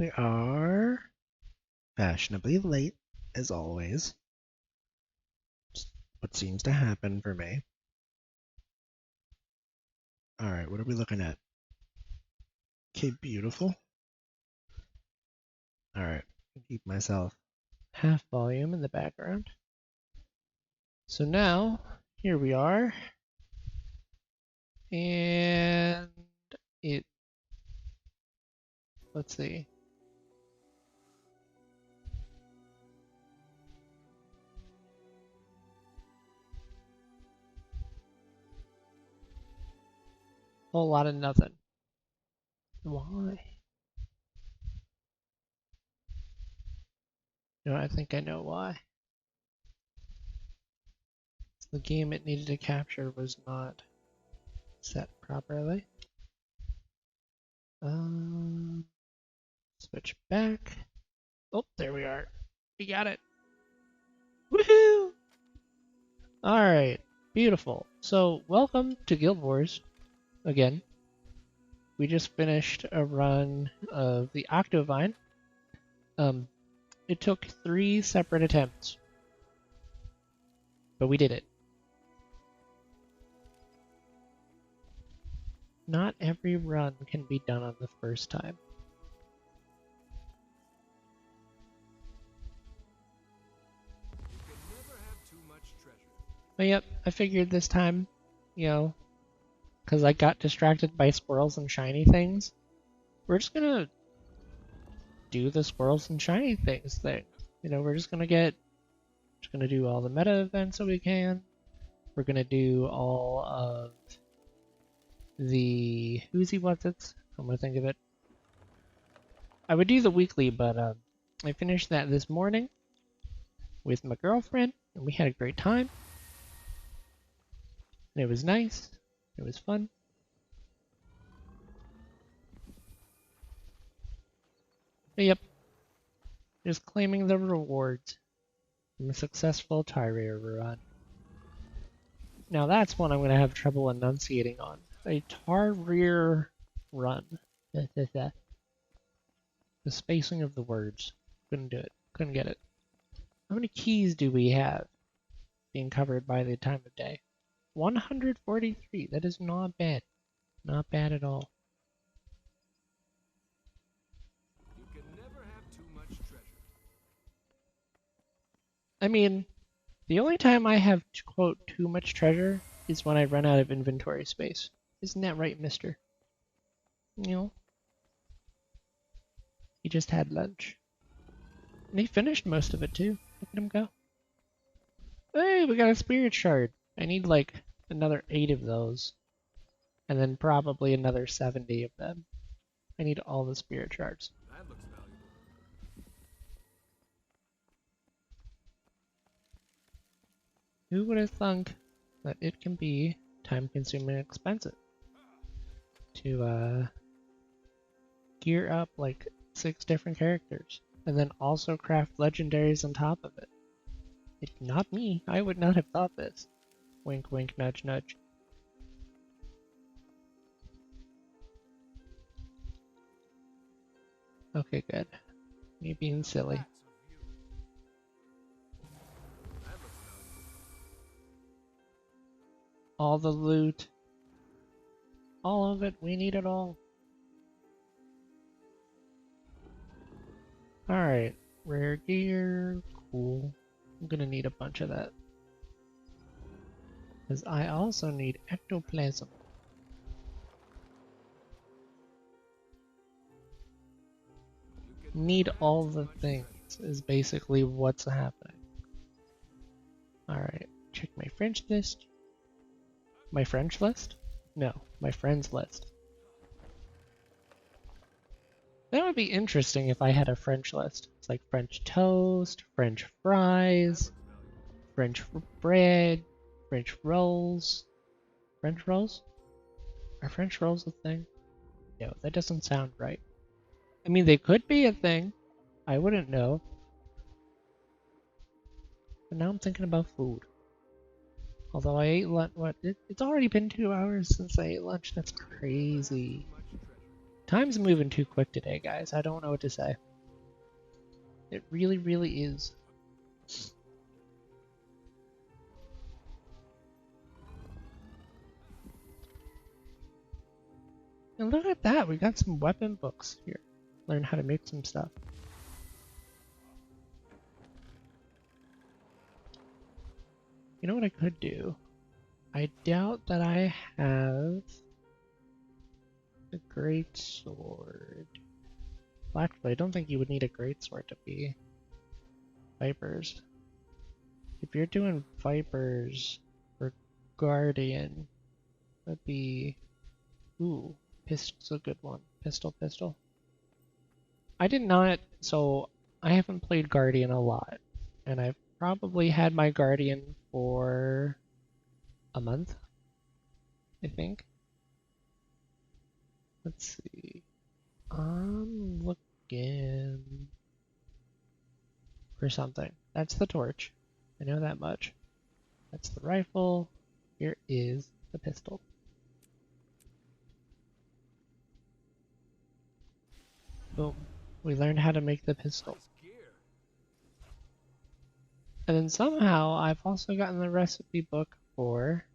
We are fashionably late, as always. Just what seems to happen for me. Alright, what are we looking at? Okay, beautiful. Alright, keep myself half volume in the background. So now, here we are. And it, let's see. Whole lot of nothing. Why? No, I think I know why. The game it needed to capture was not set properly. Switch back. Oh, there we are. We got it. Woohoo! Alright, beautiful. So, welcome to Guild Wars again. We just finished a run of the Octovine. It took 3 separate attempts, but we did it. Not every run can be done on the first time. But yep, I figured this time, because I got distracted by squirrels and shiny things, we're just gonna do the squirrels and shiny things thing. We're just gonna do all the meta events that we can. We're gonna do all of the who's he what's it's. I'm gonna think of it. I would do the weekly, but I finished that this morning with my girlfriend, and we had a great time. And it was nice. It was fun. But yep. Just claiming the rewards from a successful Tyria run. Now that's one I'm going to have trouble enunciating on. A Tarrier run. The spacing of the words. Couldn't do it. Couldn't get it. How many keys do we have being covered by the time of day? 143. That is not bad. Not bad at all. You can never have too much treasure. I mean, the only time I have, quote, too much treasure is when I run out of inventory space. Isn't that right, mister? He just had lunch. And he finished most of it, too. Look at him go. Hey, we got a spirit shard. I need, like, another 8 of those. And then probably another 70 of them. I need all the spirit shards. That looks valuable. Who would have thunk that it can be time-consuming and expensive to gear up like 6 different characters and then also craft legendaries on top of it? Not me. I would not have thought this. Wink, wink, nudge, nudge. Okay, good. Me being silly. That looks valuable. All the loot. All of it. We need it all. Alright. Rare gear. Cool. I'm gonna need a bunch of that. Because I also need ectoplasm. Need all the things is basically what's happening. Alright, check my French list. My French list? No, my friends list. That would be interesting if I had a French list. It's like French toast, French fries, French bread, French rolls. French rolls? Are French rolls a thing? No, that doesn't sound right. I mean, they could be a thing. I wouldn't know. But now I'm thinking about food. Although I ate lunch, it's already been 2 hours since I ate lunch. That's crazy. Time's moving too quick today, guys. I don't know what to say. It really, really is. And look at that, we got some weapon books here. Learn how to make some stuff. You know what I could do? I doubt that I have a great sword. Well, actually, I don't think you would need a great sword to be Vipers. If you're doing Vipers or Guardian, that'd be... Ooh, pistol's a good one. Pistol. I did not, so I haven't played Guardian a lot, and I've probably had my Guardian for a month, I think. Let's see. I'm looking for something. That's the torch. I know that much. That's the rifle. Here is the pistol. Boom. We learned how to make the pistol. Nice gear. And then somehow I've also gotten the recipe book for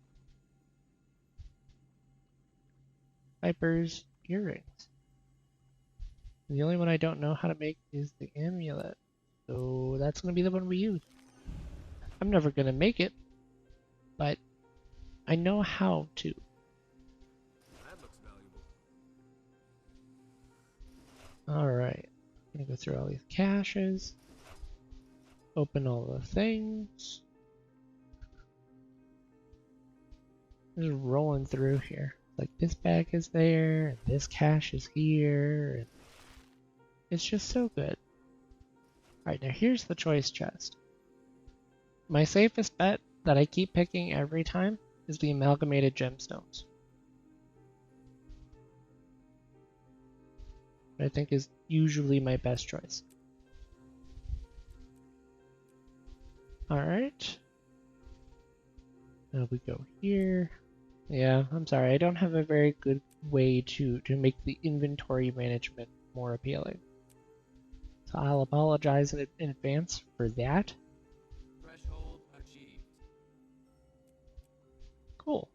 Viper's earrings. The only one I don't know how to make is the amulet. So that's going to be the one we use. I'm never going to make it, but I know how to. That looks valuable. Alright. I'm going to go through all these caches. Open all the things. Just rolling through here. Like this bag is there, and this cache is here, and it's just so good. Alright, now here's the choice chest. My safest bet that I keep picking every time is the amalgamated gemstones. I think is usually my best choice. Alright. Now we go here. Yeah, I'm sorry, I don't have a very good way to make the inventory management more appealing. So I'll apologize in advance for that. Threshold achieved. Cool.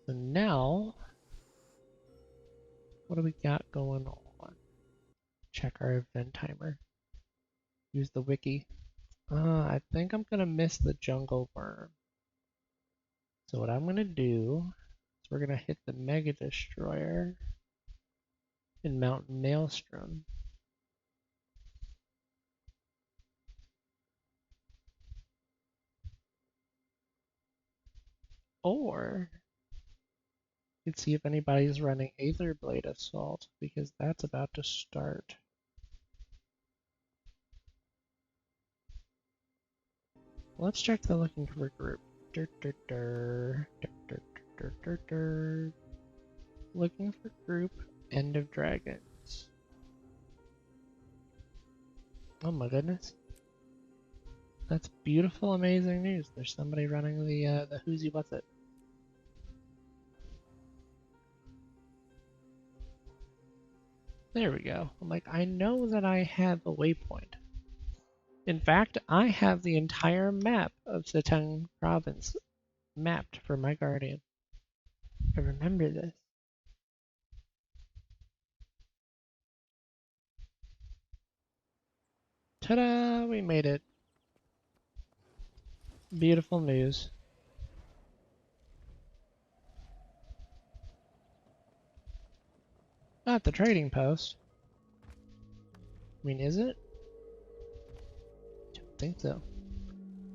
So now, what do we got going on? Check our event timer. Use the wiki. I think I'm gonna miss the jungle worm. So what I'm gonna do is we're gonna hit the Mega Destroyer in Mount Maelstrom. Or you can see if anybody's running Aetherblade Assault because that's about to start. Let's check the looking for group. Looking for group, End of Dragons. Oh my goodness. That's beautiful, amazing news. There's somebody running the Who's What's It. There we go. I'm like, I know that I have a waypoint. In fact, I have the entire map of Setang province mapped for my Guardian. I remember this. Ta-da! We made it. Beautiful news. Not the trading post. I mean, is it? Don't think so.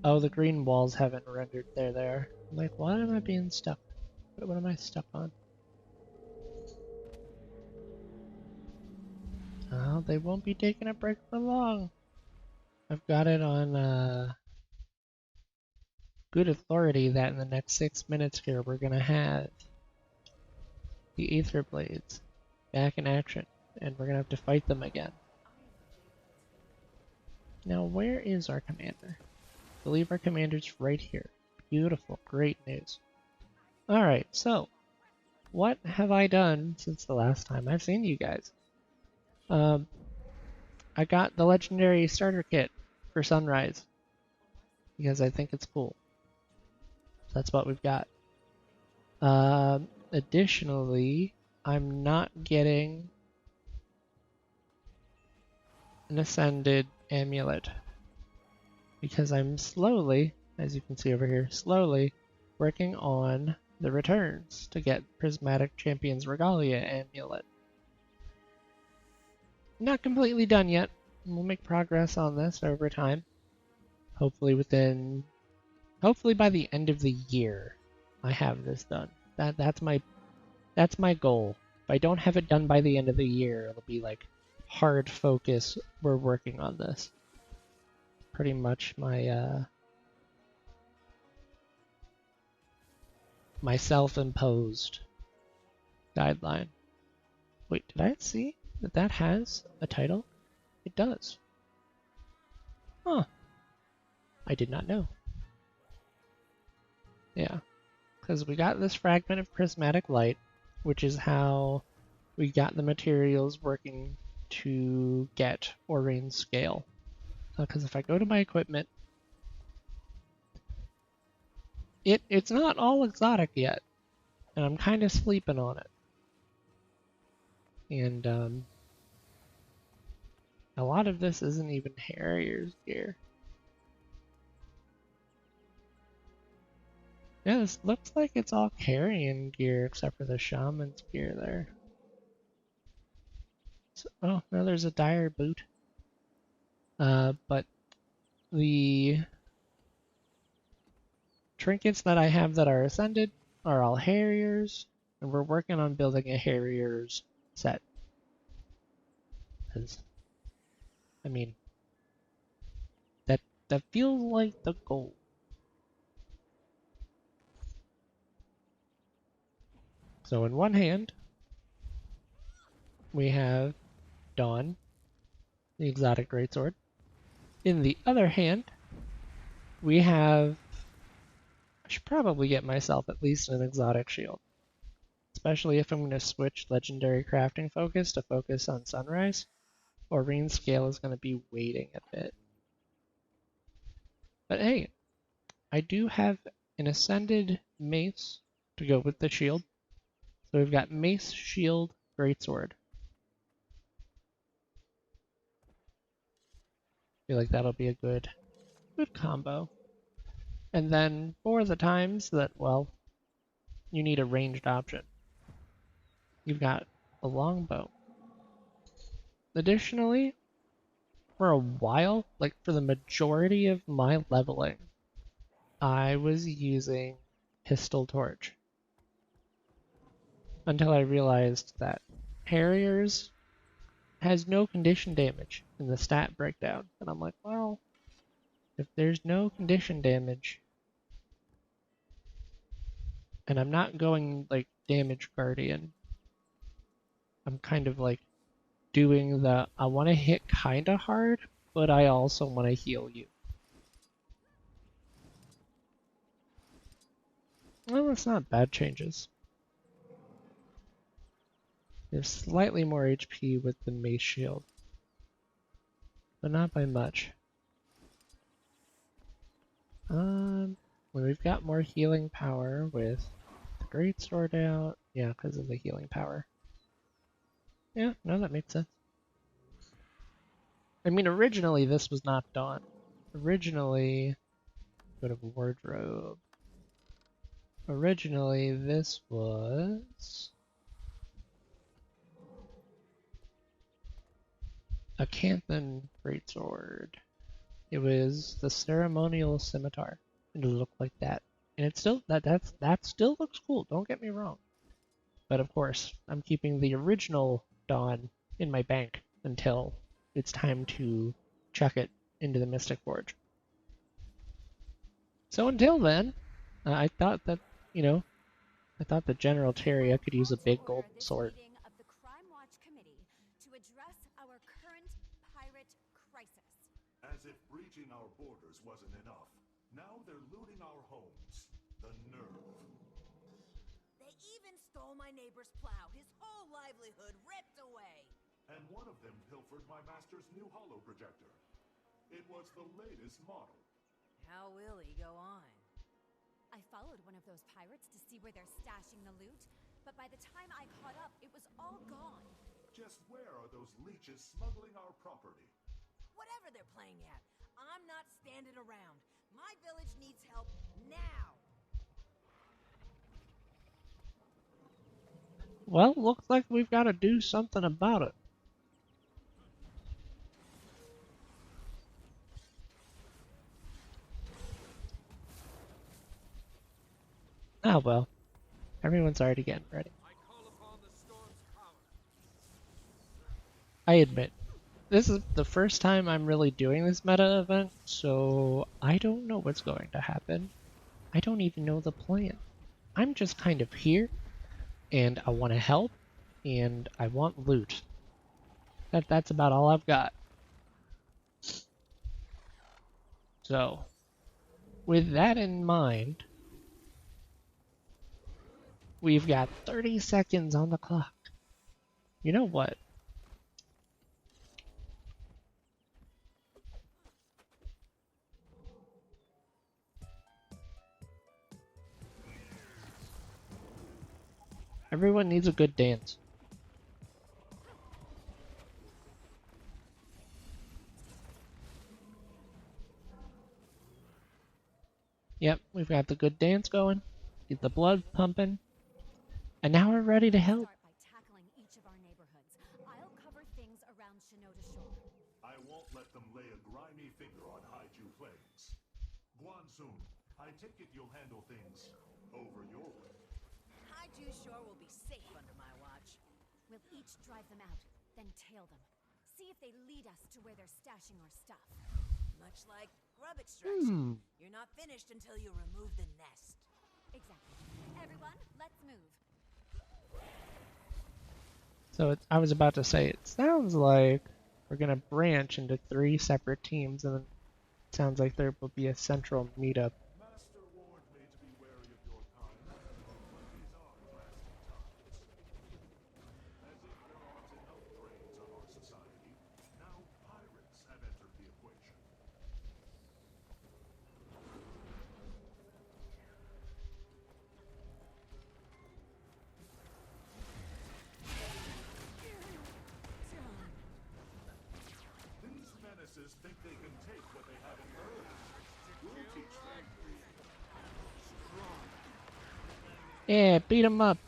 Oh, the green walls haven't rendered. They're there. I'm like, why am I being stuck? What am I stuck on? Oh, they won't be taking a break for long. I've got it on good authority that in the next 6 minutes here we're gonna have the Aether Blades back in action, and we're gonna have to fight them again. Now, where is our commander? I believe our commander's right here. Beautiful, great news. Alright, so what have I done since the last time I've seen you guys? I got the legendary starter kit for Sunrise because I think it's cool. So that's what we've got. Additionally, I'm not getting an Ascended Amulet because I'm slowly, as you can see over here, slowly working on the returns to get Prismatic Champions Regalia Amulet. Not completely done yet. We'll make progress on this over time. Hopefully by the end of the year, I have this done. That's my goal. If I don't have it done by the end of the year, it'll be like hard focus. We're working on this. Pretty much my my self-imposed guideline. Wait, did I see that that has a title? It does. Huh. I did not know. Yeah, because we got this fragment of prismatic light, which is how we got the materials working to get Aurene scale. Because if I go to my equipment, it's not all exotic yet, and I'm kind of sleeping on it. And a lot of this isn't even Harrier's gear. Yeah, this looks like it's all carrion gear except for the shaman's gear there. So, oh, no, there's a dire boot. But the trinkets that I have that are ascended are all Harriers, and we're working on building a Harriers set. Because, I mean, that feels like the goal. So in one hand, we have Dawn, the exotic greatsword. In the other hand, we have... I should probably get myself at least an exotic shield. Especially if I'm going to switch legendary crafting focus to focus on Sunrise. Aurene scale is going to be waiting a bit. But hey, I do have an ascended mace to go with the shield. So we've got mace, shield, greatsword. Feel like that'll be a good combo. And then for the times that, well, you need a ranged option, you've got a longbow. Additionally, for a while, like for the majority of my leveling, I was using Pistol Torch. Until I realized that Harriers has no condition damage in the stat breakdown. And I'm like, well, if there's no condition damage, and I'm not going like damage guardian, I'm kind of like doing the, I want to hit kinda hard, but I also want to heal you. Well, that's not bad changes. There's slightly more HP with the mace shield, but not by much. When we've got more healing power with the greatsword out, yeah, because of the healing power. Yeah, no, that makes sense. I mean, originally this was not Dawn. Originally, go to wardrobe. Originally, this was a Canthan greatsword. It was the ceremonial scimitar. It looked like that, and it still that still looks cool. Don't get me wrong, but of course, I'm keeping the original Dawn in my bank until it's time to chuck it into the Mystic Forge. So until then, I thought that, you know, I thought that General Terria could use a big golden sword. Of the Crime Watch Committee to address our current pirate crisis. As if breaching our borders wasn't enough. Now they're looting our homes. The nerve. They even stole my neighbor's plow. His whole livelihood ripped away. And one of them pilfered my master's new holo projector. It was the latest model. How will he go on? I followed one of those pirates to see where they're stashing the loot, but by the time I caught up, it was all gone. Just where are those leeches smuggling our property? Whatever they're playing at, I'm not standing around. My village needs help now. Well, looks like we've got to do something about it. Oh well. Everyone's already getting ready. I call upon the storm's power. I admit, this is the first time I'm really doing this meta event, so I don't know what's going to happen. I don't even know the plan. I'm just kind of here, and I want to help, and I want loot. That's about all I've got. So, with that in mind, we've got 30 seconds on the clock. You know what? Everyone needs a good dance. Yep, we've got the good dance going, get the blood pumping, and now we're ready to help. Start by tackling each of our neighborhoods. I'll cover things around Shinoda Shore. I won't let them lay a grimy finger on Haiju Plains. Guanzun, I take it you'll handle things over your way. Haiju Shore will be safe under my watch. We'll each drive them out, then tail them. See if they lead us to where they're stashing our stuff. Much like grub extraction. Hmm. You're not finished until you remove the nest. Exactly. Everyone, let's move. So I was about to say, it sounds like we're gonna branch into 3 separate teams, and then it sounds like there will be a central meetup. Master warned me to be wary of your kind, but these are drastic times. As if there aren't enough drains on our society, now pirates have entered the equation. These menaces think they can take what they haven't earned. We'll teach them. Yeah, beat 'em up.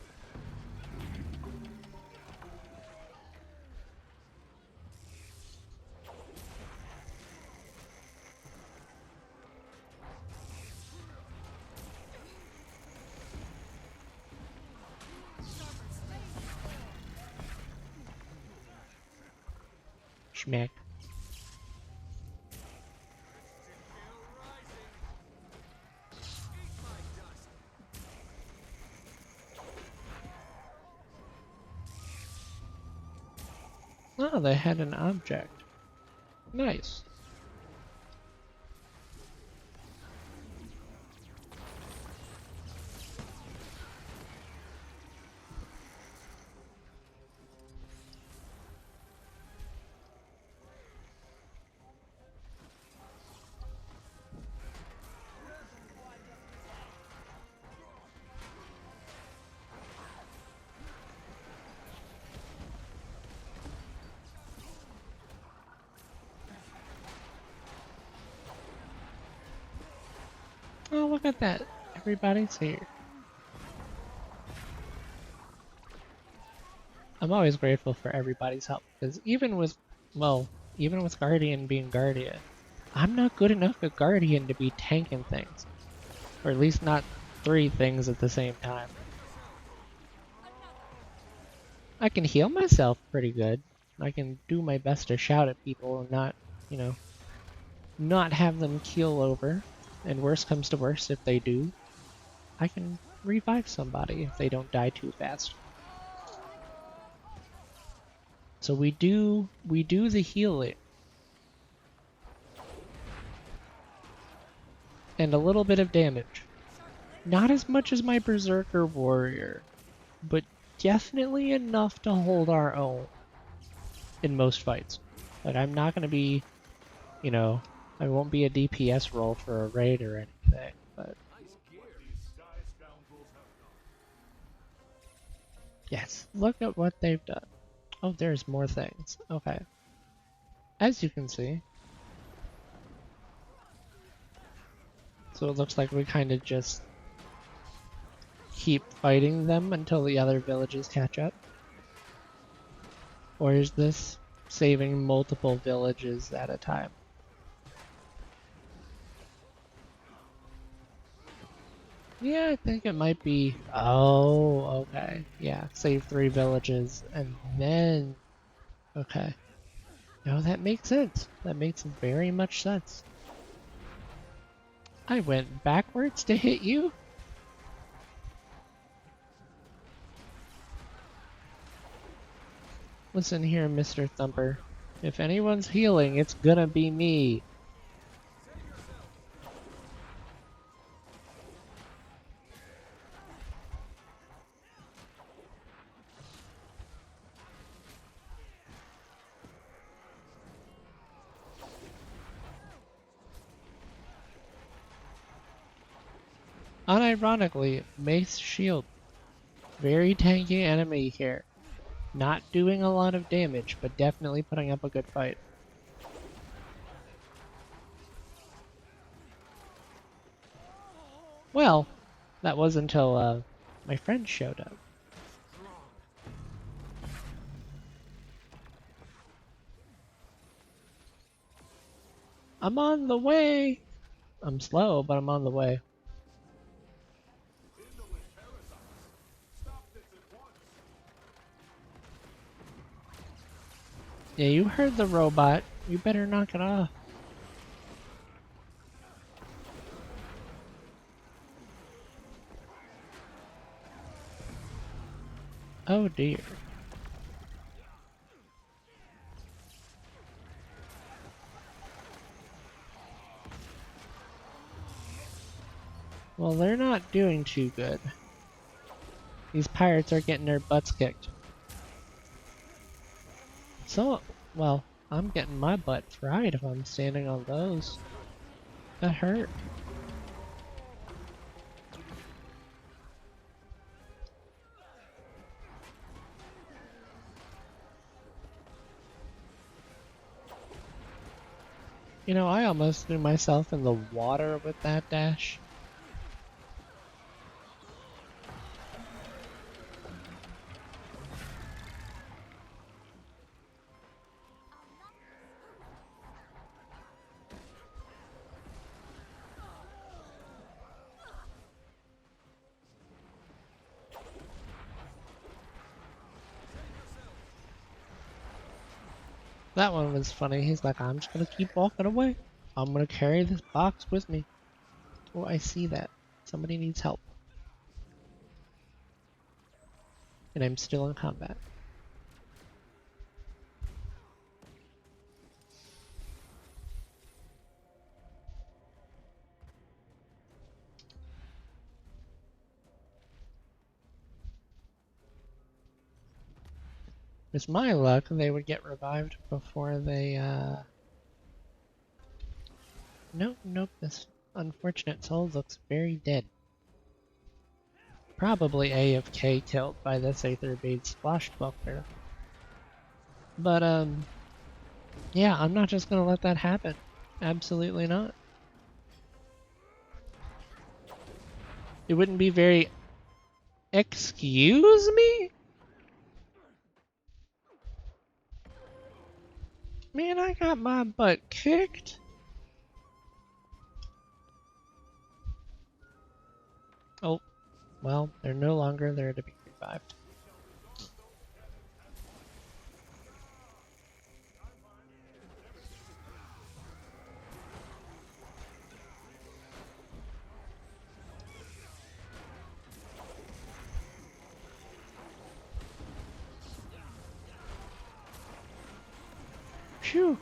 Schmack. Oh, they had an object. Nice. Oh, look at that. Everybody's here. I'm always grateful for everybody's help, because even with Guardian being Guardian, I'm not good enough at Guardian to be tanking things. Or at least not 3 things at the same time. I can heal myself pretty good. I can do my best to shout at people and not, not have them keel over. And worst comes to worst, if they do, I can revive somebody if they don't die too fast. So we do the healing. And a little bit of damage. Not as much as my Berserker Warrior, but definitely enough to hold our own in most fights. Like, I'm not going to be, you know, I won't be a DPS role for a raid or anything, but yes, look at what they've done. Oh, there's more things. Okay. As you can see. So it looks like we kind of just keep fighting them until the other villages catch up. Or is this saving multiple villages at a time? Yeah, I think it might be. Oh, okay. Yeah, save 3 villages and then. Okay. No, that makes sense. That makes very much sense. I went backwards to hit you? Listen here, Mr. Thumper. If anyone's healing, it's gonna be me. Unironically, Mace Shield. Very tanky enemy here. Not doing a lot of damage, but definitely putting up a good fight. Well, that was until my friend showed up. I'm on the way! I'm slow, but I'm on the way. Yeah, you heard the robot. You better knock it off. Oh dear. Well, they're not doing too good. These pirates are getting their butts kicked. So, well, I'm getting my butt fried if I'm standing on those. That hurt. You know, I almost threw myself in the water with that dash. That one was funny. He's like, I'm just gonna keep walking away. I'm gonna carry this box with me. Oh, I see that. Somebody needs help. And I'm still in combat. With my luck, they would get revived before they, Nope, nope, this unfortunate soul looks very dead. Probably AFK killed by this Aetherbead Splashbuckler. But, yeah, I'm not just gonna let that happen. Absolutely not. It wouldn't be very... Excuse me? Man, I got my butt kicked. Oh, well, they're no longer there to be revived. Phew.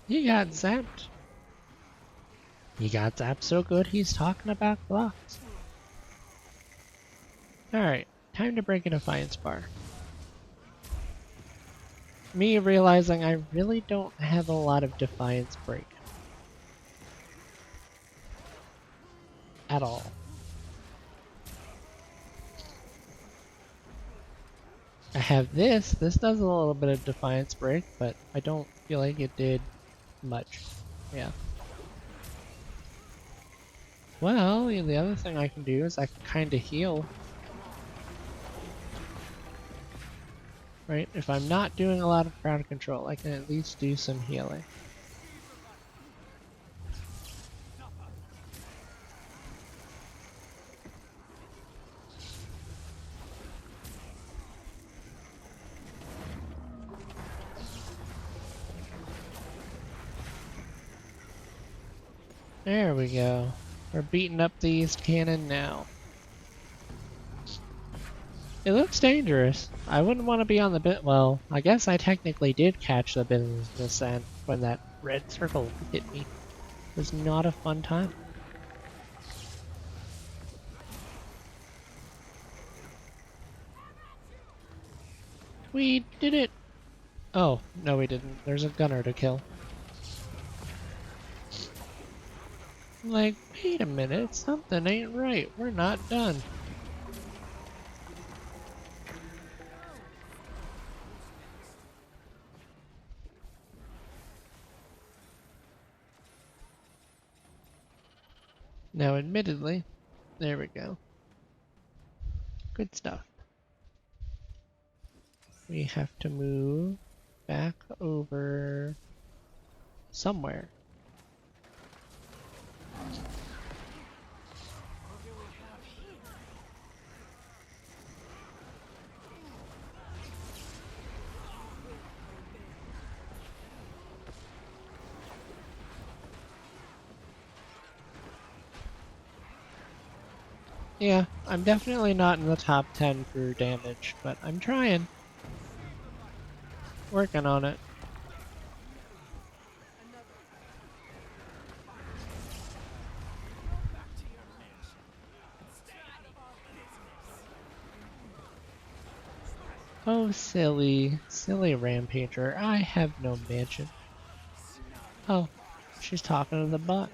He got zapped. He got zapped so good he's talking about blocks. Alright, time to break a Defiance bar. Me realizing I really don't have a lot of Defiance break. At all. I have this. This does a little bit of Defiance break, but I don't feel like it did much. Yeah. Well, the other thing I can do is I can kind of heal. Right? If I'm not doing a lot of crowd control, I can at least do some healing. There we go. We're beating up the East Cannon now. It looks dangerous. I wouldn't want to be on the bit. Well, I guess I technically did catch the business end when that red circle hit me. It was not a fun time. We did it! Oh, no we didn't. There's a gunner to kill. Like, wait a minute, something ain't right. We're not done. Now, admittedly, there we go. Good stuff. We have to move back over somewhere. Yeah, I'm definitely not in the top 10 for damage, but I'm trying. Working on it. Oh, silly, silly Rampager. I have no mansion. Oh, she's talking to the bot.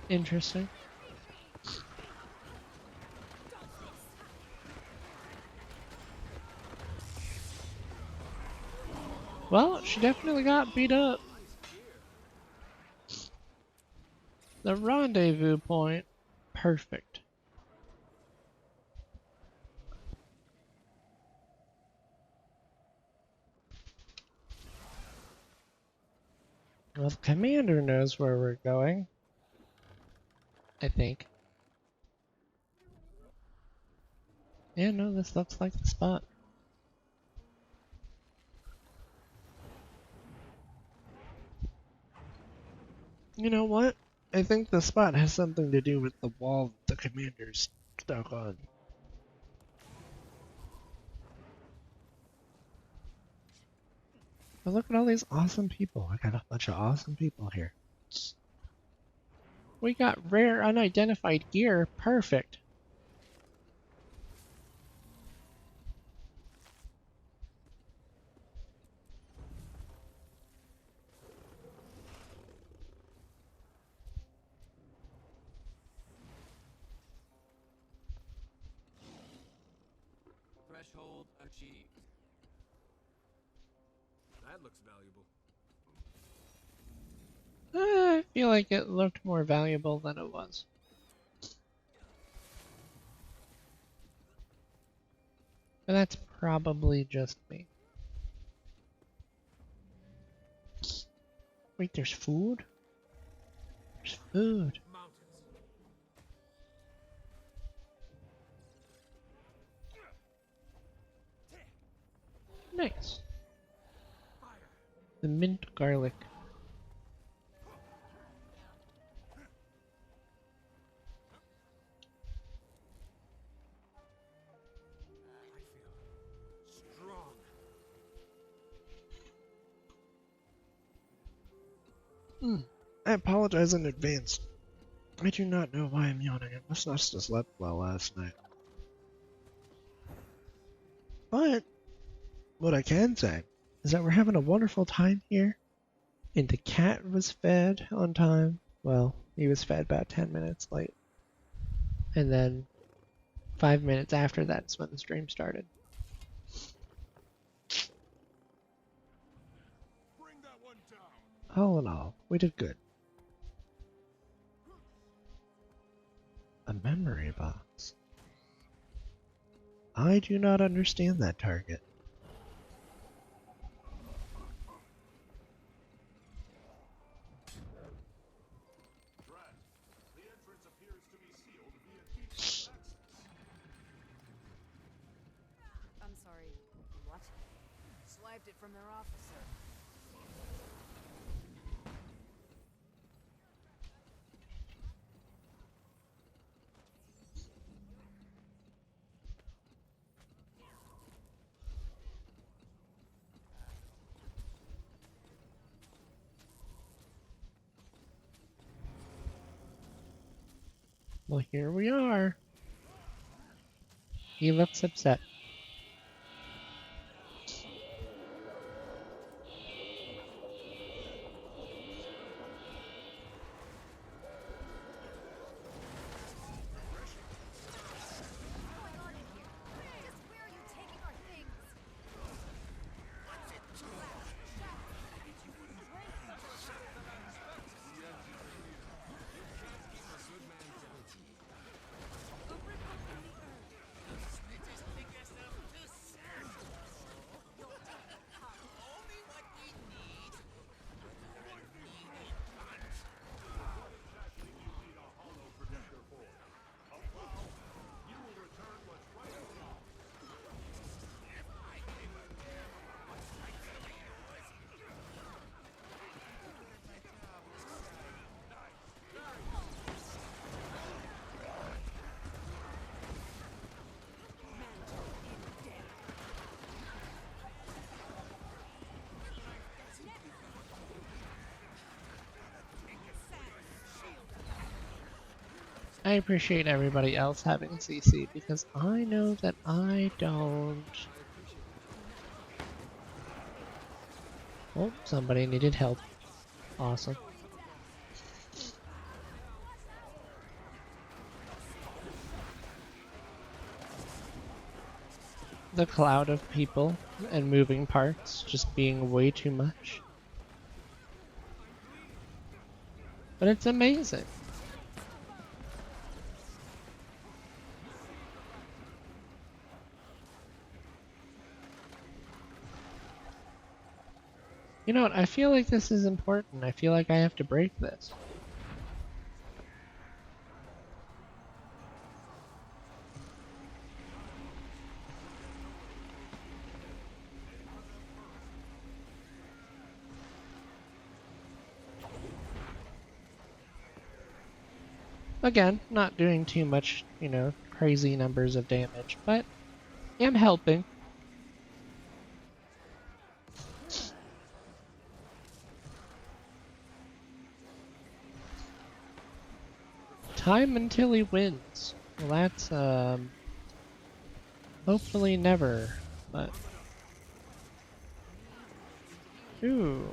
Interesting. Well, she definitely got beat up. The rendezvous point. Perfect. Well, the commander knows where we're going. I think. Yeah, no, this looks like the spot. You know what? I think the spot has something to do with the wall the commander's stuck on. But look at all these awesome people. I got a bunch of awesome people here. We got rare unidentified gear. Perfect. Threshold achieved. That looks valuable. I feel like it looked more valuable than it was. But that's probably just me. Wait, there's food? There's food. Mountains. Nice. Fire. The mint garlic. I apologize in advance. I do not know why I'm yawning. I must not have slept well last night. But what I can say is that we're having a wonderful time here. And the cat was fed on time. Well, he was fed about 10 minutes late. And then 5 minutes after that's when the stream started. Bring that one down. All in all, we did good. A memory box. I do not understand that target. Drat. The entrance appears to be sealed via keypad access. I'm sorry, what? Swiped it from their officer. Well, here we are. He looks upset. Just where are you taking our things? I appreciate everybody else having CC because I know that I don't. Oh, somebody needed help. Awesome. The cloud of people and moving parts just being way too much. But it's amazing. You know what? I feel like this is important. I feel like I have to break this. Again, not doing too much, you know, crazy numbers of damage, but am helping. Time until he wins. Well, that's, hopefully never, but... Ooh.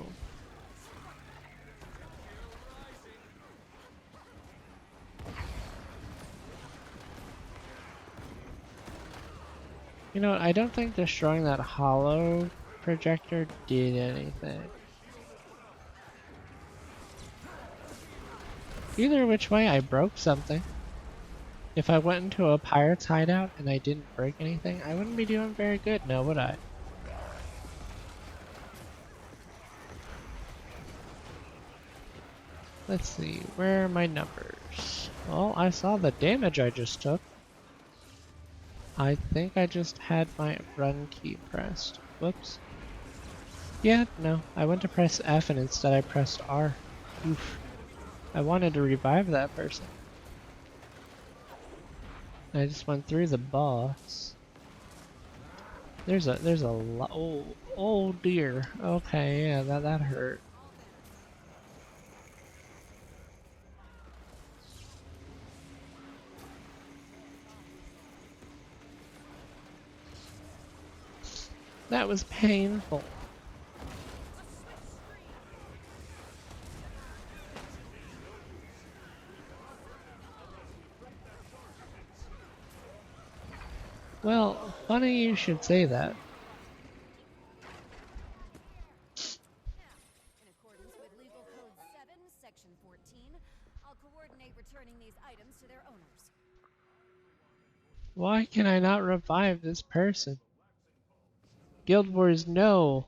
You know what, I don't think destroying that hollow projector did anything. Either which way, I broke something. If I went into a pirate's hideout and I didn't break anything, I wouldn't be doing very good now, would I? Let's see, where are my numbers? Well, I saw the damage I just took. I think I just had my run key pressed. Whoops. Yeah, no, I went to press F and instead I pressed R. Oof. I wanted to revive that person. I just went through the boss. There's a lot. Oh dear. Okay, yeah, that hurt. That was painful. Well, funny you should say that. In accordance with Legal Code 7, Section 14, I'll coordinate returning these items to their owners. Why can I not revive this person? Guild Wars, no.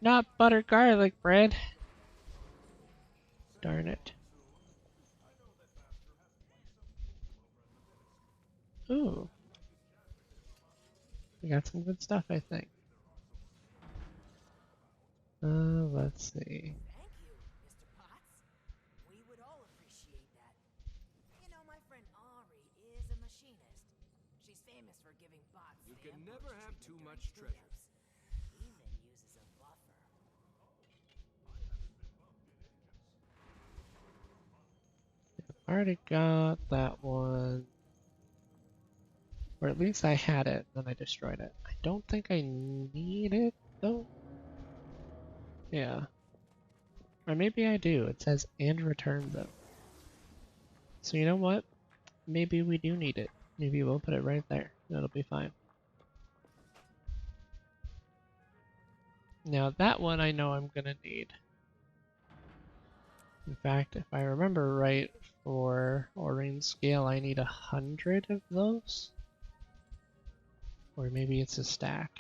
Not butter garlic bread. Darn it. Ooh. We got some good stuff, I think. Let's see. Thank you, Mr. Potts. We would all appreciate that. You know, my friend Ari is a machinist. She's famous for giving bots You can stamp never punched have into too dirty much treasure. hiccups. Even uses a buffer. Already got that one. Or at least I had it, then I destroyed it. I don't think I need it, though. Yeah. Or maybe I do. It says, and return them. So you know what? Maybe we do need it. Maybe we'll put it right there. That'll be fine. Now that one I know I'm gonna need. In fact, if I remember right, for Aurene Scale I need 100 of those. Or maybe it's a stack.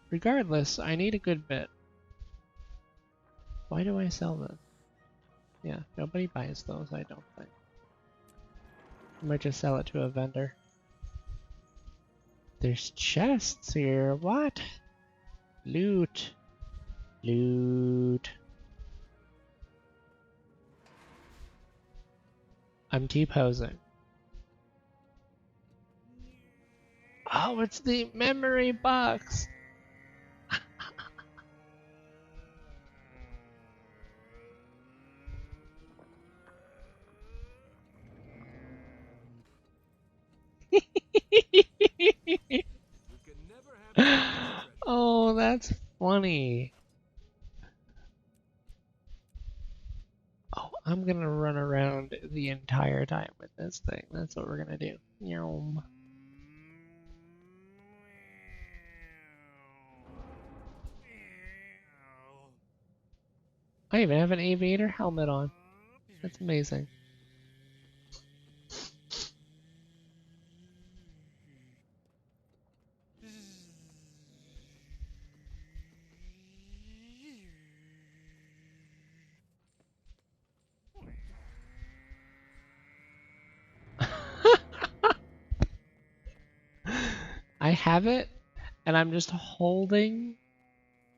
Regardless, I need a good bit. Why do I sell them? Yeah, nobody buys those, I don't think. I might just sell it to a vendor. There's chests here, what? Loot. Loot. I'm T-posing. Oh, it's the memory box! You can never have too much treasure. Oh, that's funny. Oh, I'm gonna run around the entire time with this thing. That's what we're gonna do. Yum. I even have an aviator helmet on. That's amazing. I have it, and I'm just holding.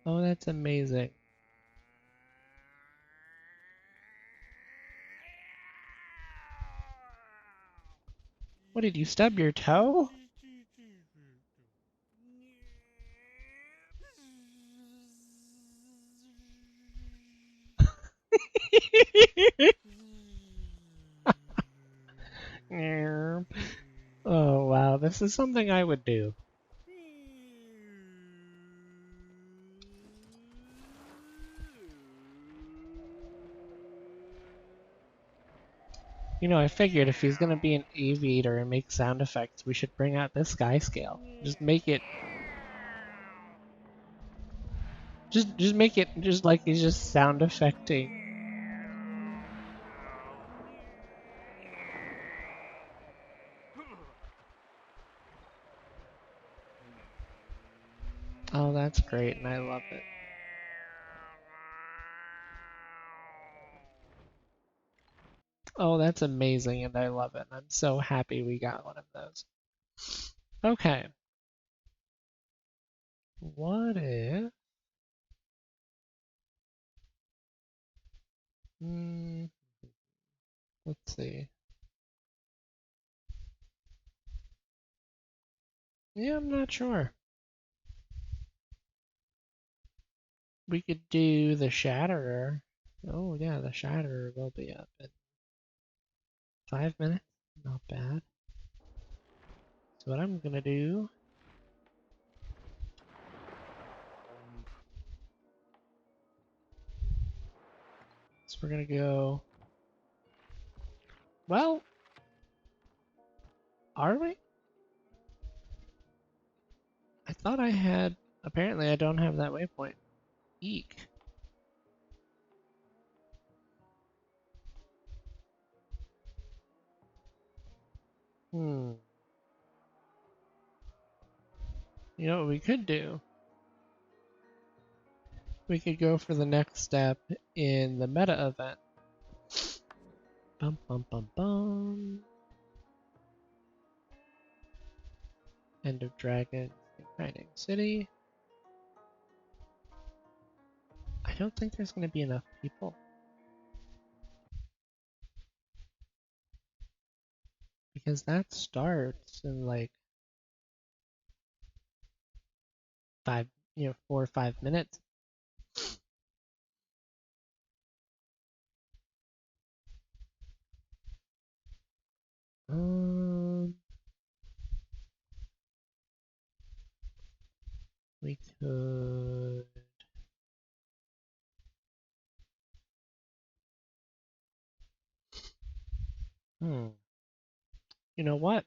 Oh, that's amazing. What, did you stub your toe? Oh, wow, this is something I would do. You know, I figured if he's gonna be an aviator and make sound effects, we should bring out this sky scale. Just make it. Just make it just like he's just sound effecting. Oh, that's great, and I love it. Oh, that's amazing, and I love it. I'm so happy we got one of those. Okay. What if... let's see. Yeah, I'm not sure. We could do the Shatterer. Oh yeah, the Shatterer will be up in 5 minutes. Not bad. So what I'm gonna do We're gonna go. Well, are we? I thought I had. Apparently, I don't have that waypoint. Eek. Hmm. You know what we could do? We could go for the next step in the meta event. Bum bum bum bum. End of Dragon, Grinding City. I don't think there's going to be enough people. Because that starts in like 4 or 5 minutes. We could. You know what?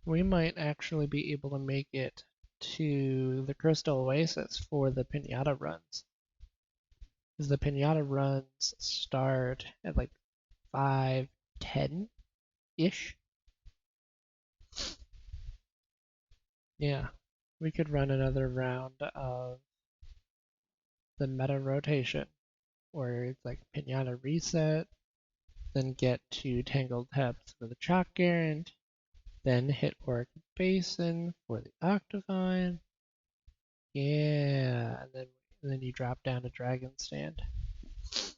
We might actually be able to make it to the Crystal Oasis for the Pinata runs. Because the Pinata runs start at like 5:10-ish. Yeah, we could run another round of the meta rotation, where it's like Pinata reset, then get to Tangled Depths for the Chalk Garant, then hit Orchid Basin for the Octavine. Yeah, and then you drop down to Dragon Stand, if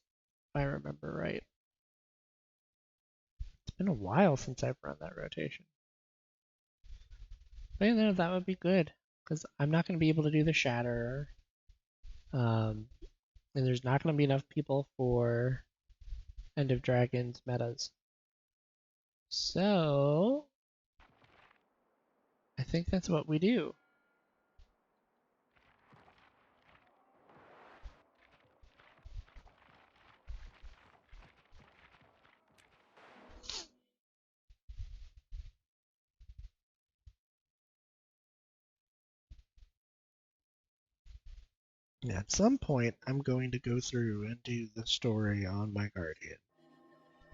I remember right. It's been a while since I've run that rotation. But you know, that would be good, because I'm not going to be able to do the Shatter. And there's not going to be enough people for End of Dragons metas. So, I think that's what we do. At some point, I'm going to go through and do the story on my Guardian.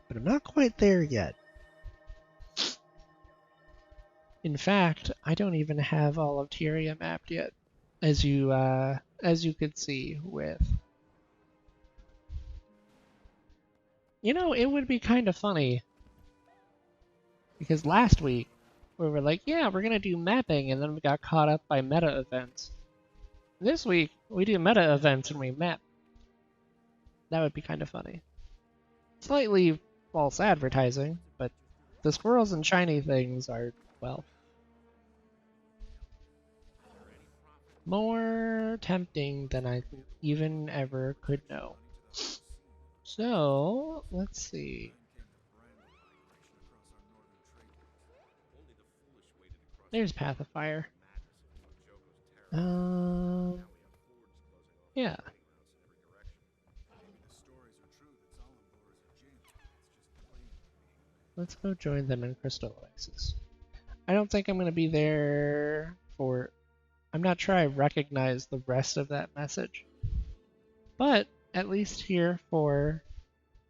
But I'm not quite there yet. In fact, I don't even have all of Tyria mapped yet, as you could see with. You know, it would be kind of funny, because last week we were like, yeah, we're gonna do mapping, and then we got caught up by meta events. This week we do meta events and we map. That would be kind of funny. Slightly false advertising, but the squirrels and shiny things are, well, more tempting than I even ever could know. So, let's see. There's Path of Fire. Yeah. Let's go join them in Crystal Oasis. I don't think I'm going to be there for... I'm not sure I recognize the rest of that message. But at least here for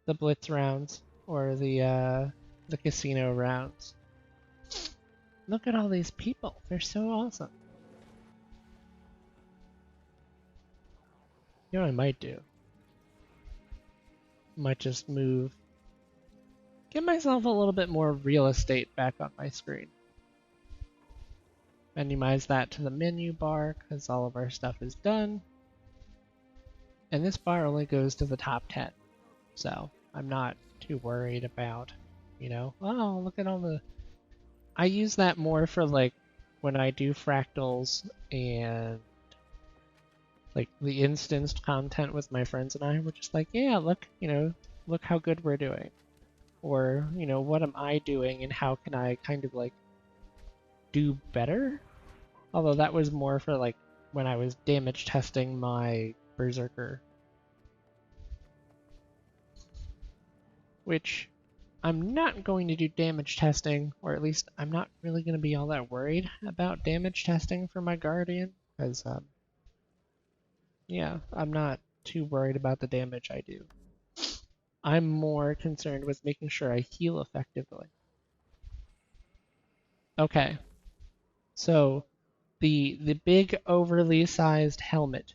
the Blitz rounds or the casino rounds. Look at all these people. They're so awesome. You know what I might do? Might just move. Give myself a little bit more real estate back on my screen. Minimize that to the menu bar because all of our stuff is done. And this bar only goes to the top 10. So I'm not too worried about, you know, oh, look at all the... I use that more for like when I do fractals and like the instanced content with my friends and I. We're just like, yeah, look, you know, look how good we're doing. Or, you know, what am I doing and how can I kind of like do better? Although that was more for like when I was damage testing my Berserker which I'm not going to do damage testing, or at least I'm not really going to be all that worried about damage testing for my Guardian, because, yeah, I'm not too worried about the damage I do. I'm more concerned with making sure I heal effectively. Okay, so the big overly sized helmet.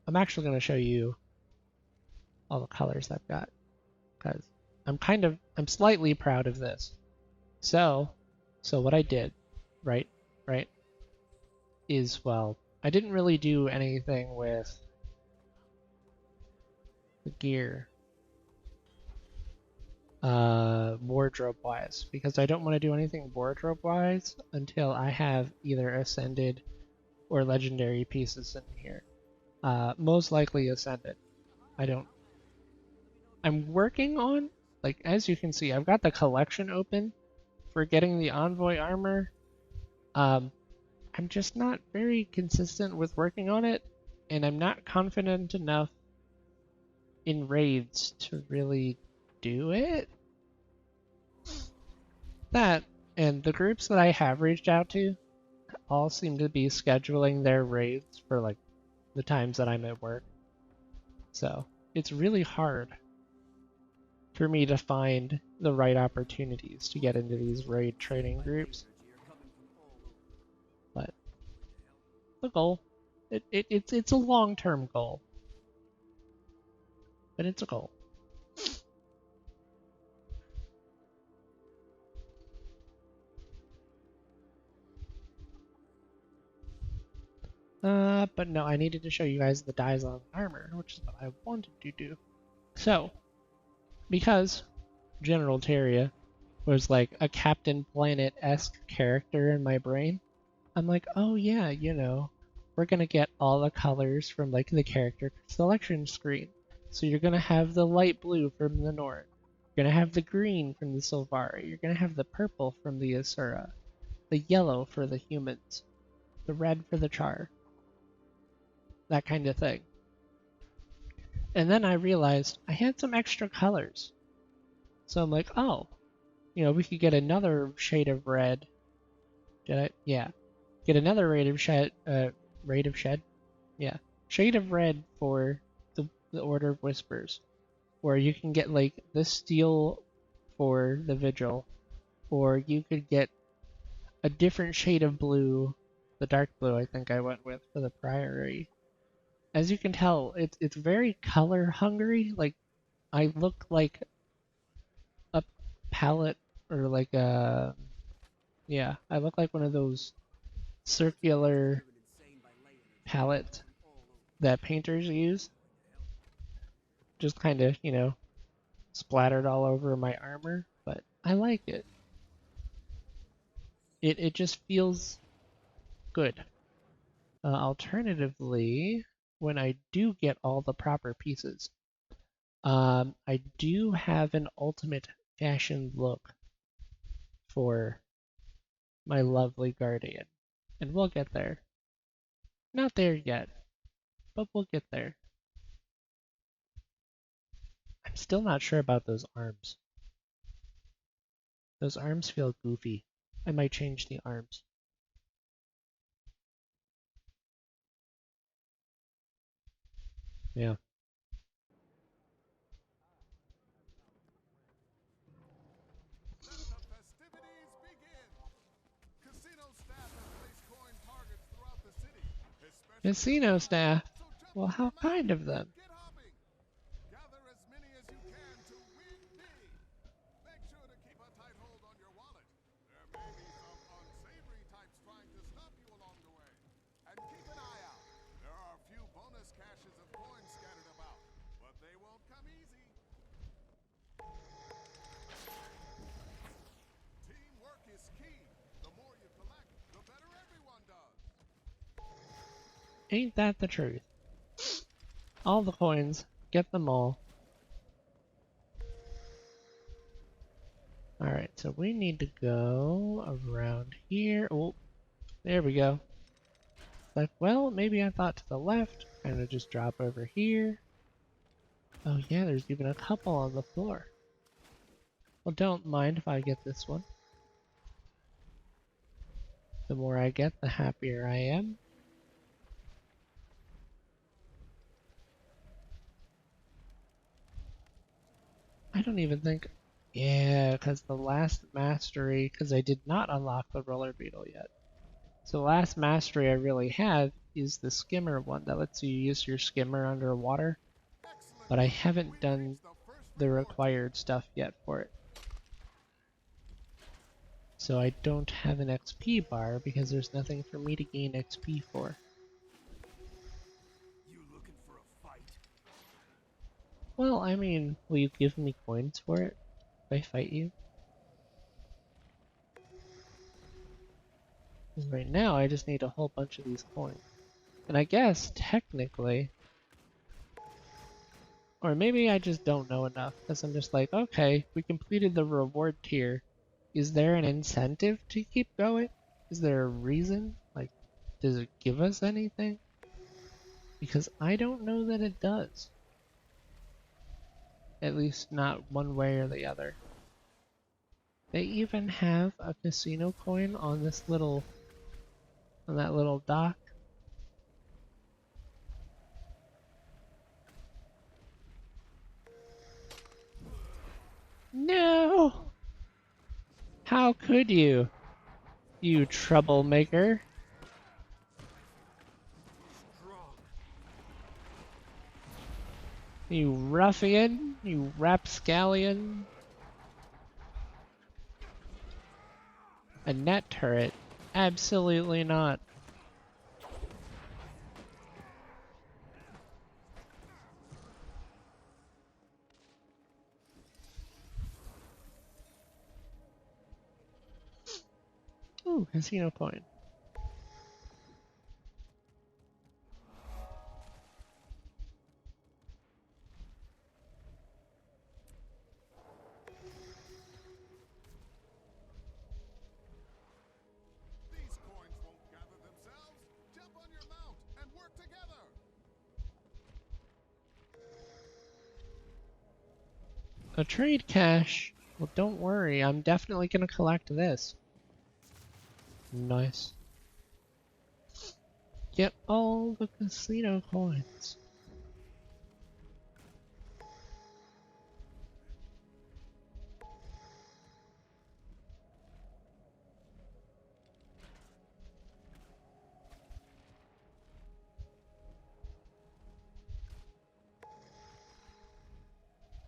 I'm actually going to show you all the colors I've got, because I'm slightly proud of this. So what I did, right, is, well, I didn't really do anything with the gear, wardrobe-wise, because I don't want to do anything wardrobe-wise until I have either Ascended or Legendary pieces in here. Most likely Ascended. I'm working on, like, as you can see, I've got the collection open for getting the Envoy armor. I'm just not very consistent with working on it, and I'm not confident enough in raids to really do it. That, and the groups that I have reached out to all seem to be scheduling their raids for, like, the times that I'm at work. So it's really hard for me to find the right opportunities to get into these raid training groups. But the goal, it's a long-term goal, but it's a goal. But no, I needed to show you guys the dyes on armor, which is what I wanted to do. So, because General Terria was like a Captain Planet-esque character in my brain, I'm like, oh yeah, you know, we're gonna get all the colors from like the character selection screen. So you're gonna have the light blue from the Nord, you're gonna have the green from the Sylvari, you're gonna have the purple from the Asura, the yellow for the humans, the red for the Char. That kind of thing. And then I realized I had some extra colors. So I'm like, oh, you know, we could get another shade of red. Did I? Yeah. Get another shade of shed? Yeah. Shade of red for the Order of Whispers. Or you can get like the steel for the Vigil. Or you could get a different shade of blue, the dark blue I think I went with for the Priory. As you can tell, it's very color hungry. Like, I look like a palette, or like a, yeah, I look like one of those circular palettes that painters use. Just kind of, you know, splattered all over my armor, but I like it. It just feels good. Alternatively, when I do get all the proper pieces, I do have an ultimate fashion look for my lovely Guardian, and we'll get there. Not there yet, but we'll get there. I'm still not sure about those arms. Those arms feel goofy. I might change the arms. Yeah. Let the festivities begin! Casino staff have placed coin targets throughout the city, especially Casino staff. so jump Well, in how your kind mouth of them. and get hopping. Gather as many as you can to win big. Make sure to keep a tight hold on your wallet. There may be some unsavory types trying to stop you along the way. And keep an eye out. There are a few bonus caches of coins scattered about, but they won't come easy. Teamwork is key. The more you collect, the better everyone does. Ain't that the truth? All the coins, get them all. Alright, so we need to go around here. Oh, there we go. like, well, maybe I thought to the left, kind of just drop over here. Oh yeah, there's even a couple on the floor. Well, don't mind if I get this one. The more I get, the happier I am. I don't even think... Yeah, because the last mastery, because I did not unlock the roller beetle yet. So the last mastery I really have is the skimmer one that lets you use your skimmer underwater. But I haven't done the required stuff yet for it. So I don't have an XP bar because there's nothing for me to gain XP for. You looking for a fight? Well, I mean, will you give me coins for it if I fight you? 'Cause right now I just need a whole bunch of these coins. And I guess, technically, or maybe I just don't know enough, because I'm just like, okay, we completed the reward tier. Is there an incentive to keep going? Is there a reason? Like, does it give us anything? Because I don't know that it does. At least not one way or the other. They even have a casino coin on this little, on that little dock. No! How could you? You troublemaker. You ruffian. You rapscallion. A net turret? Absolutely not. Ooh, casino coin. These coins won't gather themselves. Jump on your mount and work together. A trade cache? Well, don't worry, I'm definitely gonna collect this. Nice. Get all the casino coins.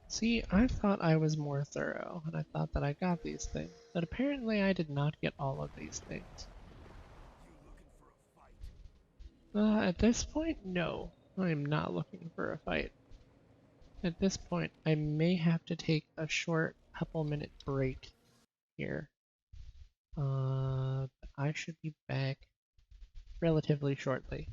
See, I thought I was more thorough, and I thought that I got these things, but apparently I did not get all of these things. At this point, no. I am not looking for a fight. At this point, I may have to take a short couple-minute break here. But I should be back relatively shortly.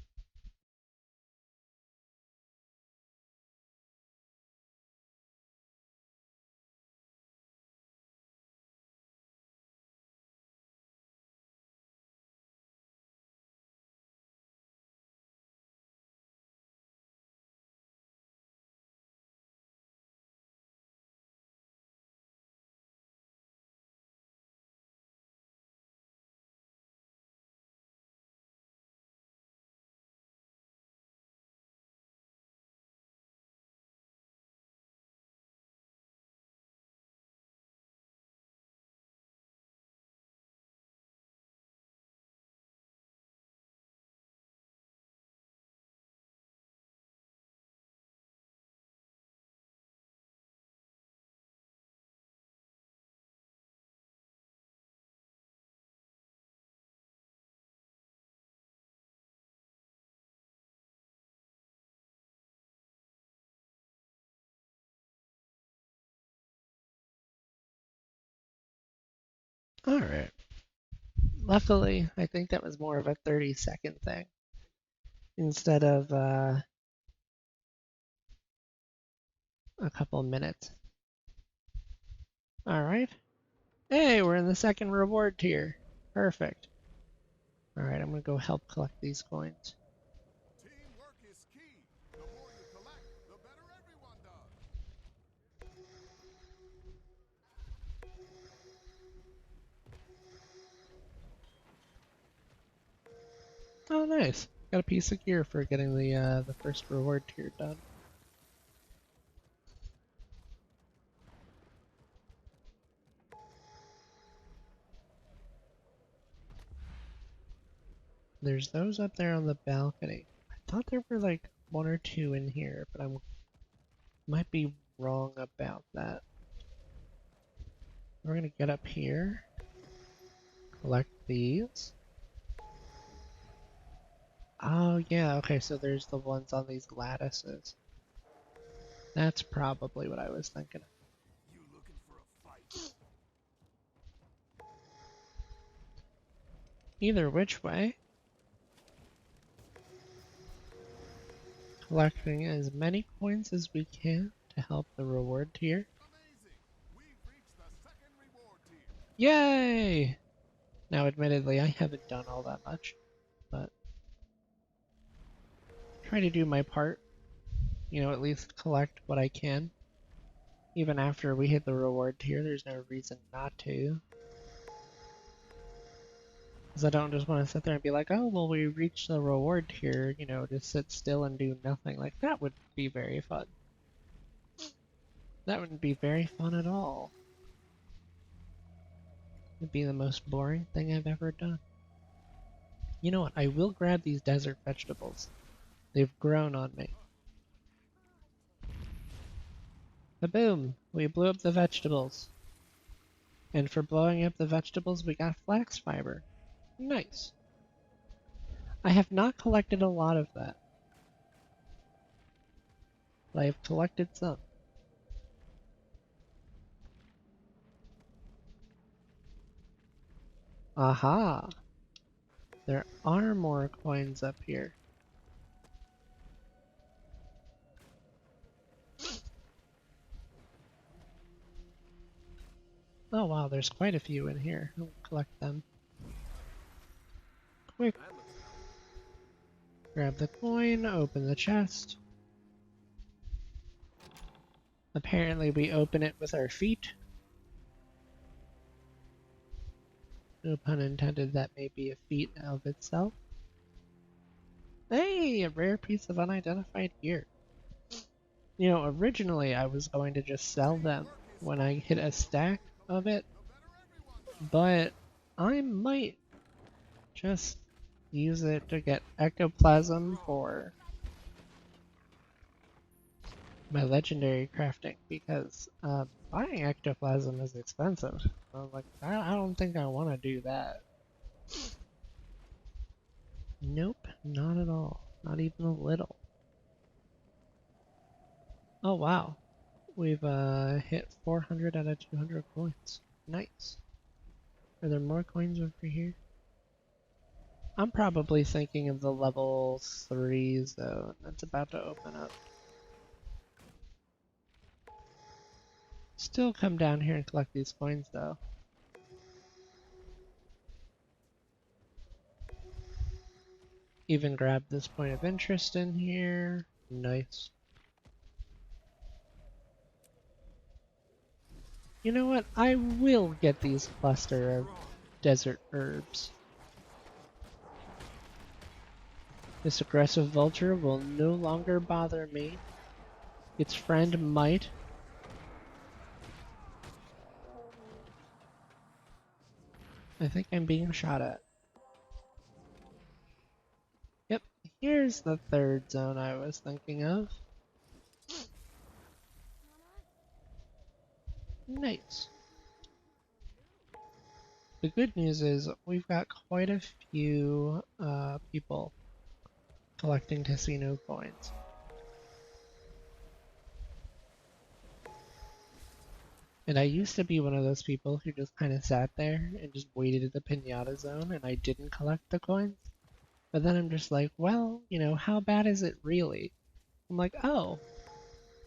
Alright. Luckily, I think that was more of a 30-second thing instead of a couple minutes. Alright. Hey, we're in the second reward tier. Perfect. Alright, I'm gonna go help collect these coins. Teamwork is key. The more you collect, the better everyone does. Oh, nice. Got a piece of gear for getting the first reward tier done. There's those up there on the balcony. I thought there were like one or two in here, but I might be wrong about that. We're gonna get up here, collect these. Oh yeah, okay, so there's the ones on these lattices. That's probably what I was thinking of. You looking for a fight? Either which way, collecting as many coins as we can to help the reward tier. Amazing. We've reached the second reward tier. Yay! Now admittedly I haven't done all that much, but try to do my part. You know, at least collect what I can. Even after we hit the reward tier, there's no reason not to. Because I don't just want to sit there and be like, oh, well, we reached the reward tier, you know, just sit still and do nothing. Like, that would be very fun. That wouldn't be very fun at all. It'd be the most boring thing I've ever done. You know what? I will grab these desert vegetables. They've grown on me. Kaboom! We blew up the vegetables. And for blowing up the vegetables, we got flax fiber. Nice. I have not collected a lot of that. But I have collected some. Aha! There are more coins up here. Oh wow, there's quite a few in here. I'll collect them. Quick. Grab the coin, open the chest. Apparently we open it with our feet. No pun intended, that may be a feat of itself. Hey, a rare piece of unidentified gear. You know, originally I was going to just sell them when I hit a stack of it, but I might just use it to get ectoplasm for my legendary crafting, because buying ectoplasm is expensive. I'm like, I don't think I want to do that. Nope, not at all. Not even a little. Oh wow. We've hit 400 out of 200 coins. Nice. Are there more coins over here? I'm probably thinking of the level 3 zone that's about to open up. Still come down here and collect these coins though. Even grab this point of interest in here. Nice. You know what? I will get these cluster of desert herbs. This aggressive vulture will no longer bother me. Its friend might. I think I'm being shot at. Yep, here's the 3rd zone I was thinking of. Nice. The good news is we've got quite a few people collecting casino coins. And I used to be one of those people who just kind of sat there and just waited at the pinata zone and I didn't collect the coins. But then I'm just like, well, you know, how bad is it really? I'm like, oh,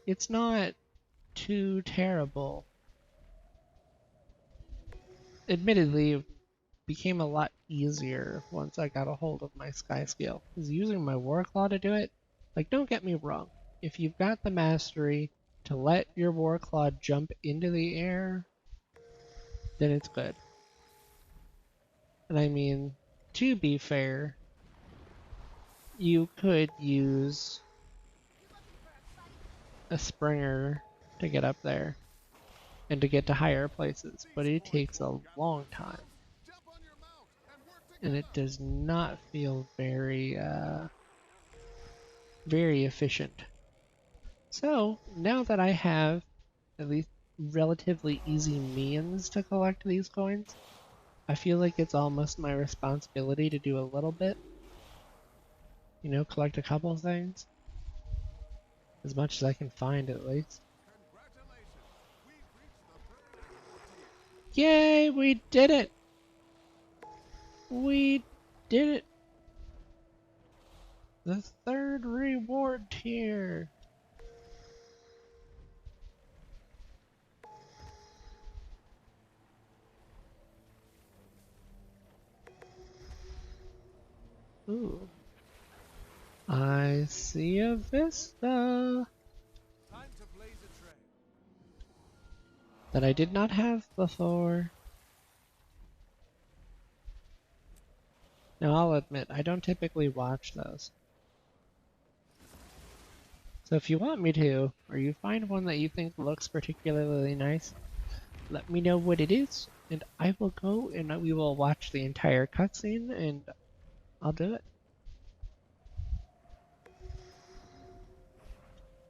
it's not too terrible. Admittedly, became a lot easier once I got a hold of my sky scale. Because using my Warclaw to do it, like, don't get me wrong, if you've got the mastery to let your Warclaw jump into the air, then it's good. And I mean, to be fair, you could use a Springer to get up there and to get to higher places, but it takes a long time. And it does not feel very, very efficient. So, now that I have at least relatively easy means to collect these coins, I feel like it's almost my responsibility to do a little bit. You know, collect a couple of things. As much as I can find, at least. Yay, we did it! We did it! The third reward tier! Ooh. I see a vista Time to blaze a trail. that I did not have before. Now I'll admit, I don't typically watch those. So if you want me to, or you find one that you think looks particularly nice, let me know what it is, and I will go and we will watch the entire cutscene, and I'll do it.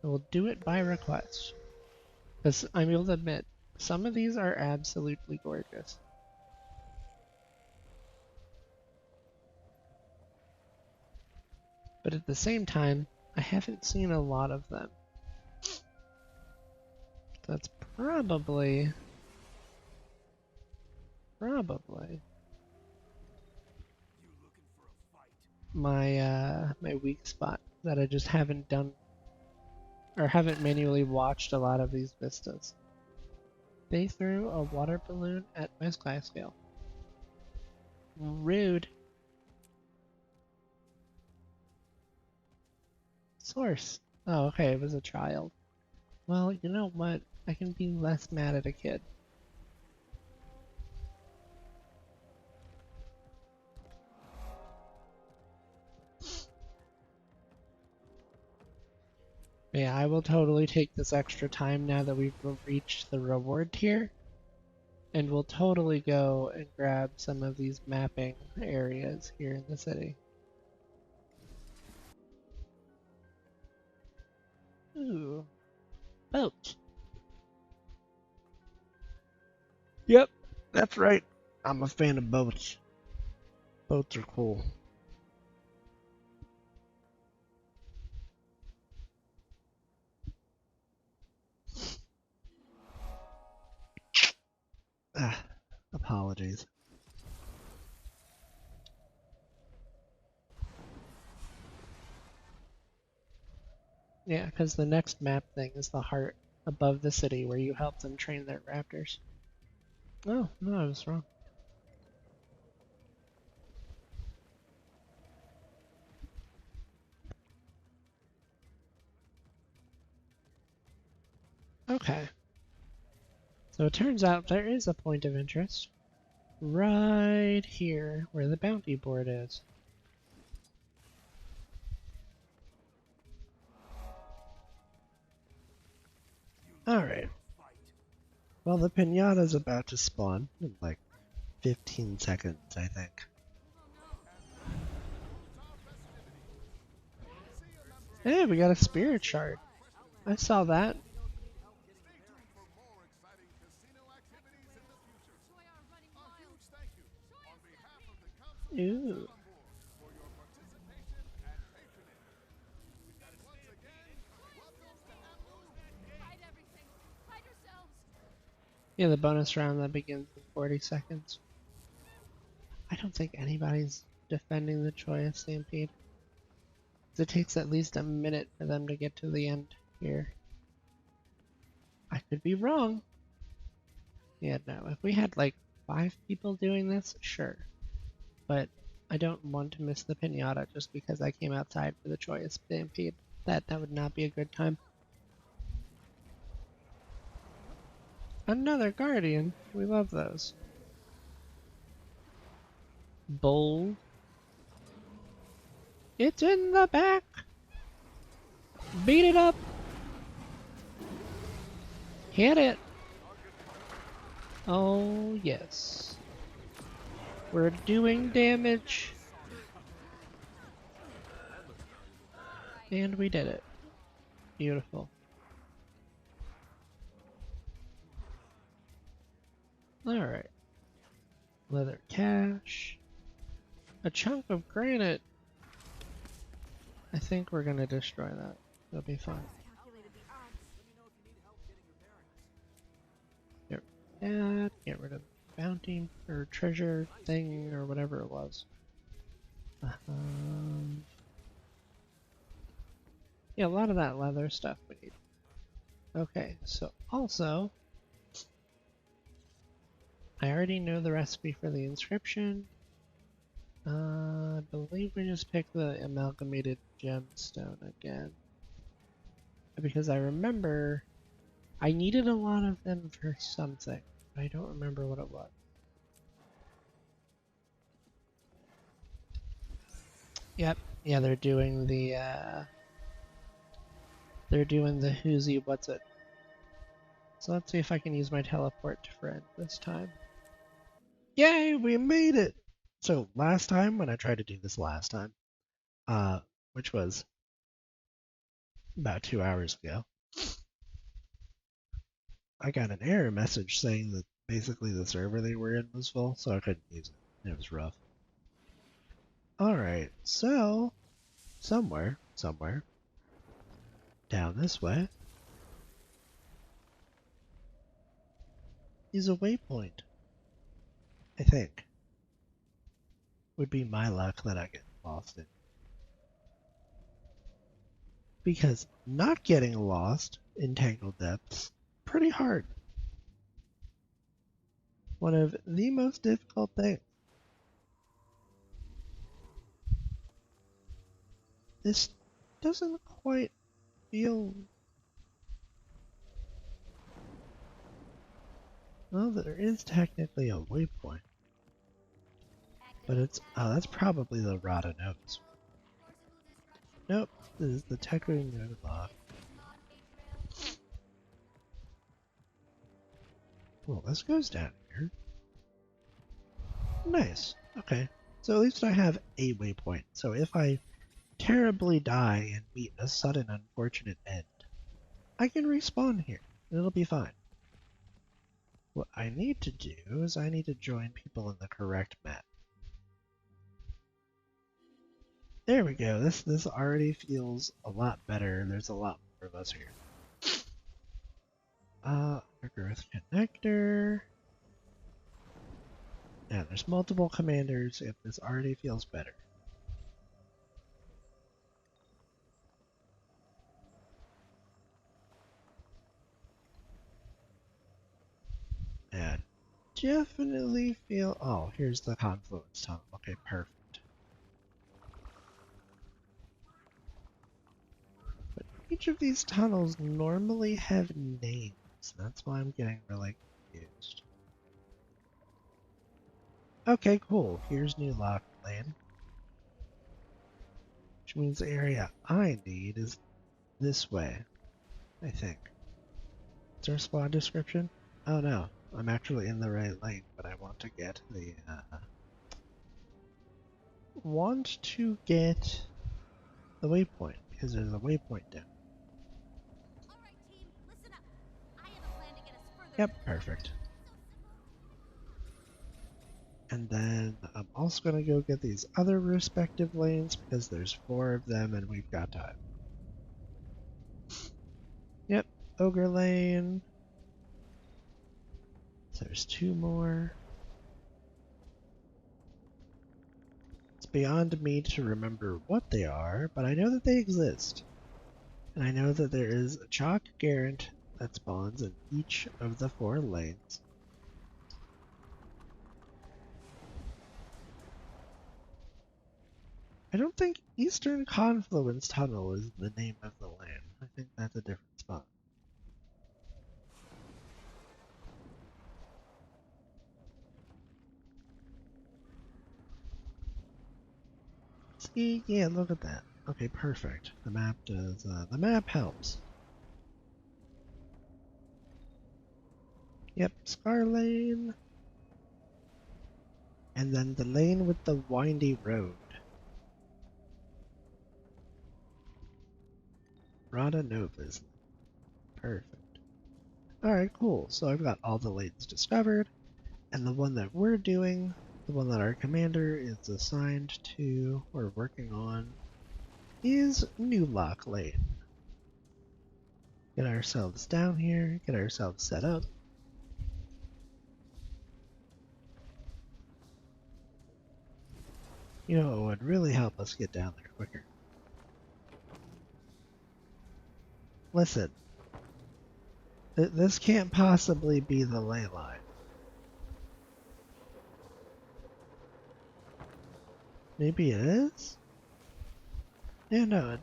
I will do it by request. Because I will admit, some of these are absolutely gorgeous. But at the same time, I haven't seen a lot of them. That's probably my my weak spot, that I just haven't done or haven't manually watched a lot of these vistas. They threw a water balloon at my sky scale. Rude. Source. Oh, okay, it was a child. Well, you know what? I can be less mad at a kid. Yeah, I will totally take this extra time now that we've reached the reward tier. And we'll totally go and grab some of these mapping areas here in the city. Ooh. Boat. Yep, that's right. I'm a fan of boats. Boats are cool. Ah, apologies. Yeah, because the next map thing is the heart above the city where you help them train their raptors. Oh, no, I was wrong. Okay. So it turns out there is a point of interest right here where the bounty board is. Alright. Well, the pinata's about to spawn in like 15 seconds, I think. Hey, we got a spirit shard. I saw that. Ooh. Yeah, the bonus round that begins in 40 seconds. I don't think anybody's defending the Choya Stampede. It takes at least a minute for them to get to the end here. I could be wrong. Yeah, no, if we had like 5 people doing this, sure. But I don't want to miss the pinata just because I came outside for the Joyous Stampede. That would not be a good time. Another Guardian. We love those. Bold. It's in the back. Beat it up. Hit it. Oh, yes. We're doing damage. And we did it. Beautiful. Alright. Leather cache. A chunk of granite. I think we're gonna destroy that. It'll be fine. Calculated the odds. Let me know if you need help getting your bearings. Get rid of the bounty or treasure thing or whatever it was. Yeah, a lot of that leather stuff we need. Okay, so also, I already know the recipe for the inscription. I believe we just picked the amalgamated gemstone again. Because I remember I needed a lot of them for something. But I don't remember what it was. Yep, yeah, they're doing the whoosy what's it. So let's see if I can use my teleport to friend this time. Yay, we made it! So last time, when I tried to do this last time, which was about 2 hours ago, I got an error message saying that basically the server they were in was full, so I couldn't use it. It was rough. Alright, so somewhere, down this way, is a waypoint. I think. Would be my luck that I get lost in. Because not getting lost in Tangled Depths, pretty hard. One of the most difficult things. This doesn't quite feel... Well, there is technically a waypoint. But it's... Oh, that's probably the Rada Nose. Nope, this is the Teku Nova. Well, this goes down here. Nice. Okay. So at least I have a waypoint. So if I terribly die and meet a sudden unfortunate end, I can respawn here. It'll be fine. What I need to do is I need to join people in the correct map. There we go. This already feels a lot better. There's a lot more of us here. Growth connector. Yeah, there's multiple commanders. If this already feels better. Yeah, definitely feel. Oh, here's the confluence tunnel. Okay, perfect. But each of these tunnels normally have names. That's why I'm getting really confused. Okay, cool. Here's New Lock Lane. Which means the area I need is this way, I think. Is there a spawn description? Oh no, I'm actually in the right lane, but I want to get the, waypoint, because there's a waypoint down. Alright, team, listen up. I have a plan to get us further. Yep, perfect. And then I'm also going to go get these other respective lanes because there's 4 of them and we've got time. Yep, Ogre Lane. So there's 2 more. It's beyond me to remember what they are, but I know that they exist. And I know that there is a Chalk Garant that spawns in each of the 4 lanes. I don't think Eastern Confluence Tunnel is the name of the land. I think that's a different spot. See, yeah, look at that. Okay, perfect. The map does, the map helps. Yep, Scar Lane. And then the lane with the windy road. Rada Nova's. Perfect. Alright, cool. So I've got all the lanes discovered. And the one that we're doing, the one that our commander is assigned to, or working on, is New Lock Lane. Get ourselves down here, get ourselves set up. You know, it would really help us get down there quicker. Listen, this can't possibly be the ley line. Maybe it is? Yeah, no,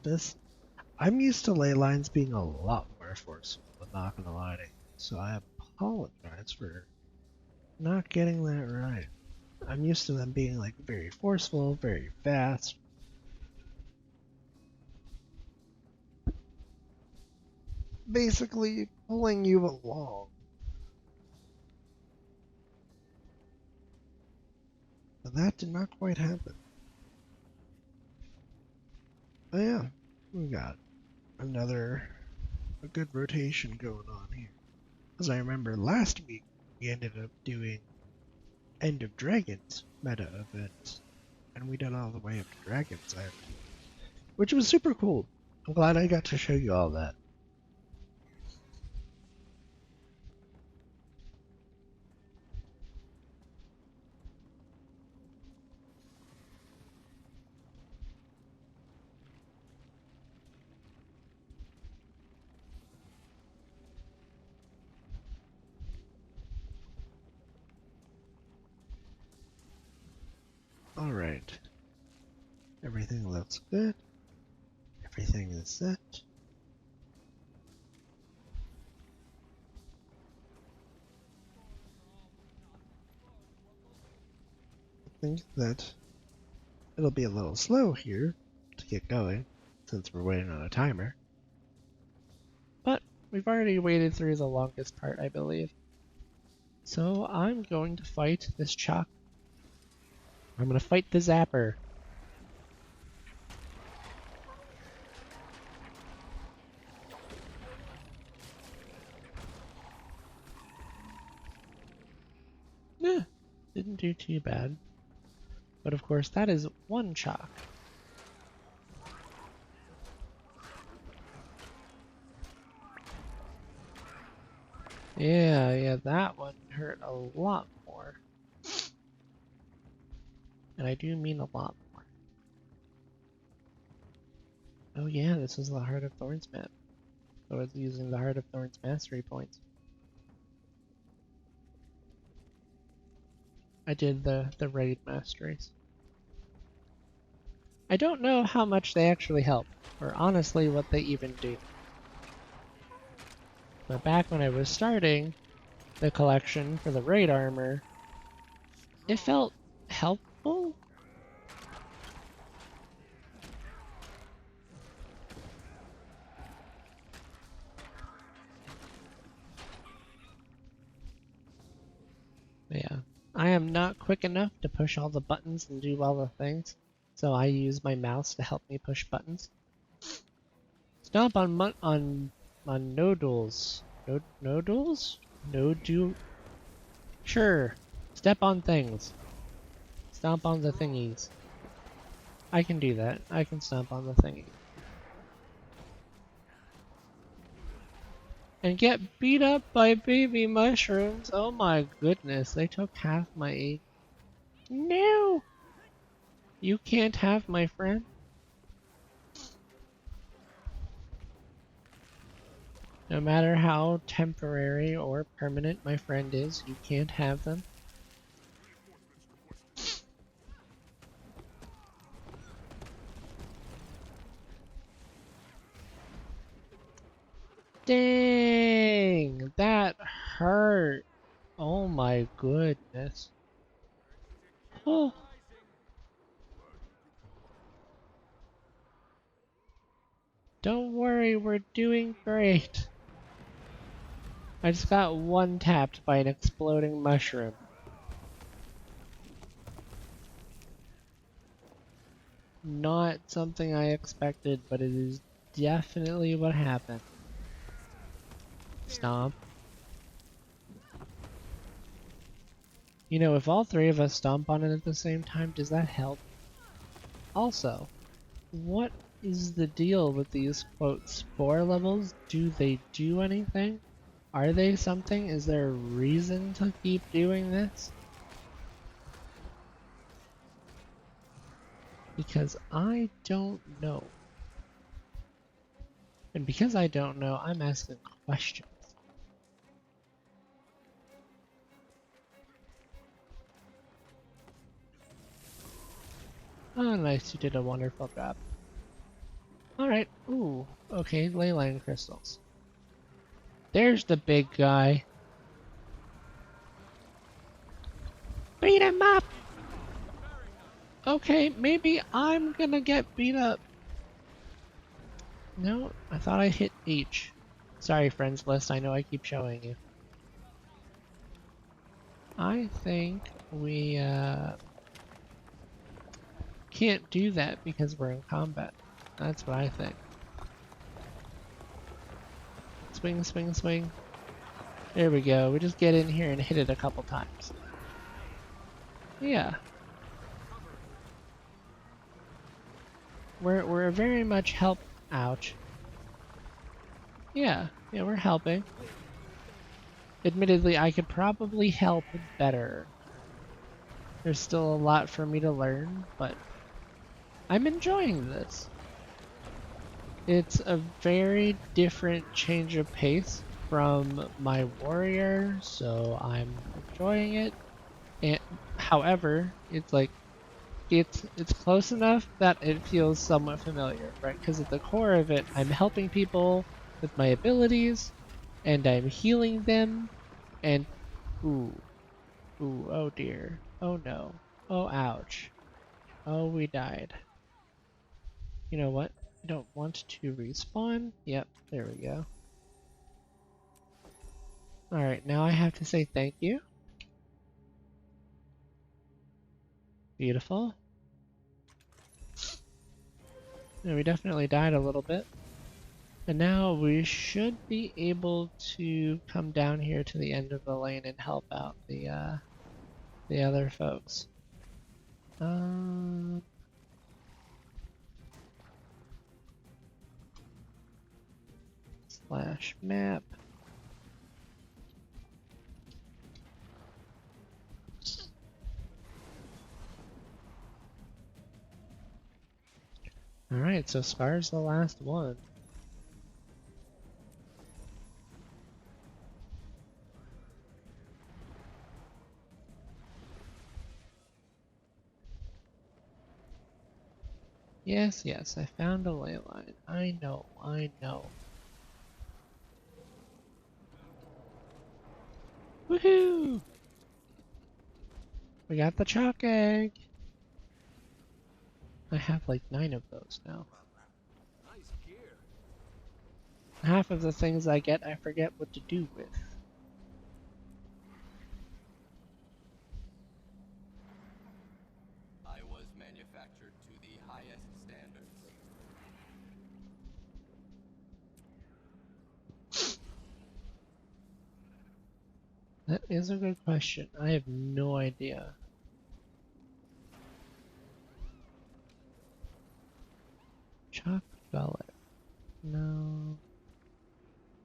I'm used to ley lines being a lot more forceful, I'm not gonna lie to you. So I apologize for not getting that right. I'm used to them being like very forceful, very fast. Basically pulling you along. But that did not quite happen. But yeah, we got a good rotation going on here. As I remember last week, we ended up doing End of Dragons meta events, and we did all the way up to Dragon's End, which was super cool. I'm glad I got to show you all that. Alright. Everything looks good. Everything is set. I think that it'll be a little slow here to get going, since we're waiting on a timer. But we've already waited through the longest part, I believe. So I'm going to fight this Chalk. I'm gonna fight the Zapper. Yeah, didn't do too bad. But of course, that is one Chalk. Yeah, that one hurt a lot more. And I do mean a lot more. Oh yeah, this is the Heart of Thorns map. So it's using the Heart of Thorns mastery points. I did the raid masteries. I don't know how much they actually help, or honestly what they even do. But back when I was starting the collection for the raid armor, it felt helpful. Yeah, I am not quick enough to push all the buttons and do all the things, so I use my mouse to help me push buttons. Stomp on nodules. Nodules? Sure. Step on things. Stomp on the thingies. I can do that. I can stomp on the thingy. And get beat up by baby mushrooms. Oh my goodness, they took half my aid. No! You can't have my friend. No matter how temporary or permanent my friend is, you can't have them. Dang! That hurt! Oh my goodness. Oh. Don't worry, we're doing great. I just got one tapped by an exploding mushroom. Not something I expected, but it is definitely what happened. Stomp. You know, if all three of us stomp on it at the same time, does that help? Also, what is the deal with these, quote, spore levels? Do they do anything? Are they something? Is there a reason to keep doing this? Because I don't know. And because I don't know, I'm asking questions. Oh, nice, you did a wonderful job. Alright, ooh, okay, leyline crystals. There's the big guy. Beat him up! Okay, maybe I'm gonna get beat up. No, I thought I hit H. Sorry, friends list, I know I keep showing you. I think we, can't do that because we're in combat. That's what I think. Swing, swing, swing. There we go. We just get in here and hit it a couple times. Yeah. We're very much help. Ouch. Yeah, we're helping. Admittedly, I could probably help better. There's still a lot for me to learn, but I'm enjoying this. It's a very different change of pace from my warrior, so I'm enjoying it. And however, it's like it's close enough that it feels somewhat familiar, right? Because at the core of it, I'm helping people with my abilities, and I'm healing them, and ooh, oh dear, oh no, oh ouch, oh we died. You know what? I don't want to respawn. Yep, there we go. Alright, now I have to say thank you. Beautiful. Yeah, we definitely died a little bit. And now we should be able to come down here to the end of the lane and help out the other folks. Slash map. Alright, so Scar's the last one. Yes, I found a ley line. I know. Woohoo! We got the chalk egg! I have like 9 of those now. Nice gear. Half of the things I get, I forget what to do with. I was manufactured to the highest standards. That is a good question. I have no idea. Chalk gullet. No.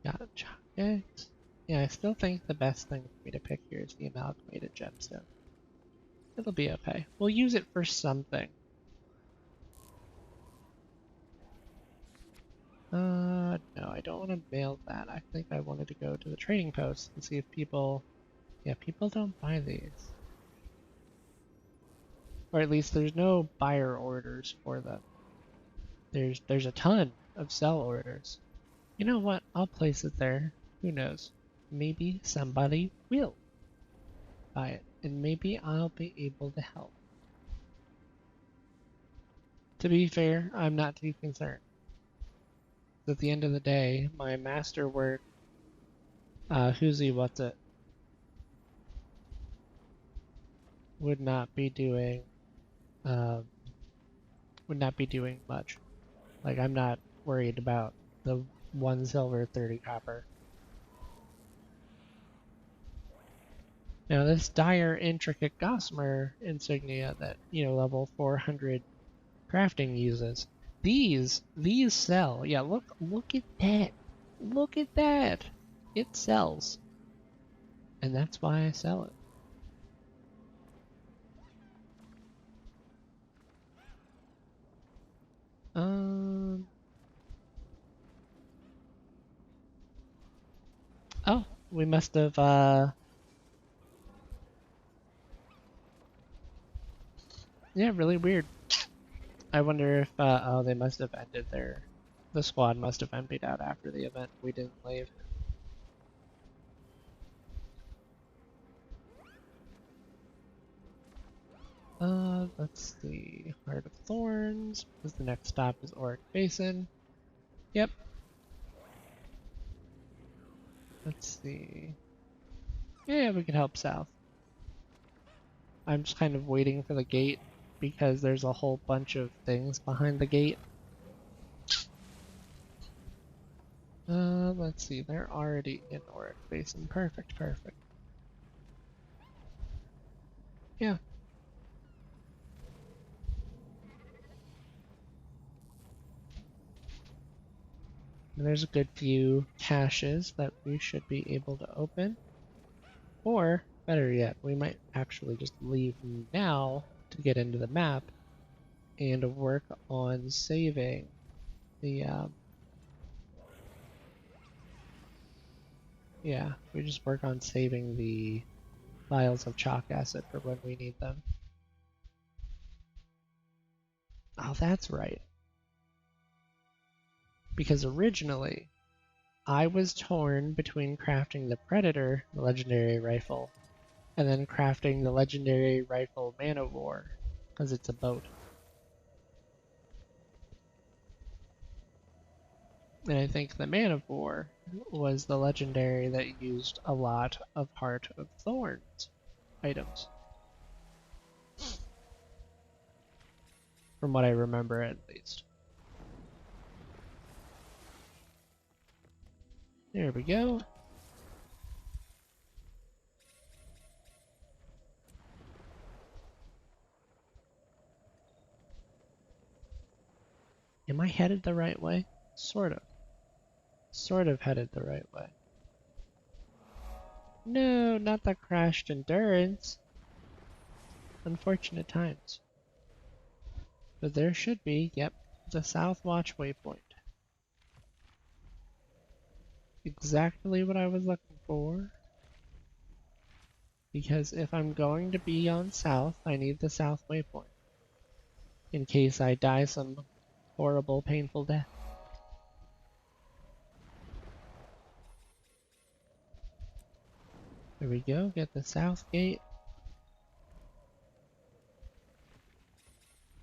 Got chalk eggs. Yeah, I still think the best thing for me to pick here is the amalgamated gemstone. It'll be okay. We'll use it for something. No, I don't want to mail that. I think I wanted to go to the trading post and see if people... Yeah, people don't buy these. Or at least there's no buyer orders for them. There's a ton of sell orders. You know what? I'll place it there. Who knows? Maybe somebody will buy it, and maybe I'll be able to help. To be fair, I'm not too concerned. At the end of the day, my masterwork, Who's What's It, would not be doing, um, much. Like, I'm not worried about the 1 silver, 30 copper. Now, this dire, intricate Gossamer insignia that, level 400 crafting uses, these sell. Yeah, look at that. Look at that. It sells. And that's why I sell it. Oh, we must have, yeah, really weird. I wonder if, oh, they must have ended the squad must have emptied out after the event. We didn't leave. Let's see. Heart of Thorns, because the next stop is Auric Basin. Yep. Let's see. Yeah, we could help south. I'm just kind of waiting for the gate because there's a whole bunch of things behind the gate. Let's see. They're already in Auric Basin. Perfect, perfect. Yeah. And there's a good few caches that we should be able to open. Or, better yet, we might actually just leave now to get into the map and work on saving the, yeah, we just work on saving the vials of chalk acid for when we need them. Oh, that's right. Because originally, I was torn between crafting the Predator, the legendary rifle, and then crafting the legendary rifle Man of War, because it's a boat. And I think the Man of War was the legendary that used a lot of Heart of Thorns items. From what I remember, at least. There we go. Am I headed the right way? Sort of. Sort of headed the right way. No, not the crashed endurance. Unfortunate times. But there should be, yep, the South Watch waypoint. Exactly what I was looking for. Because if I'm going to be on South, I need the South waypoint. In case I die some horrible, painful death. There we go, get the South gate.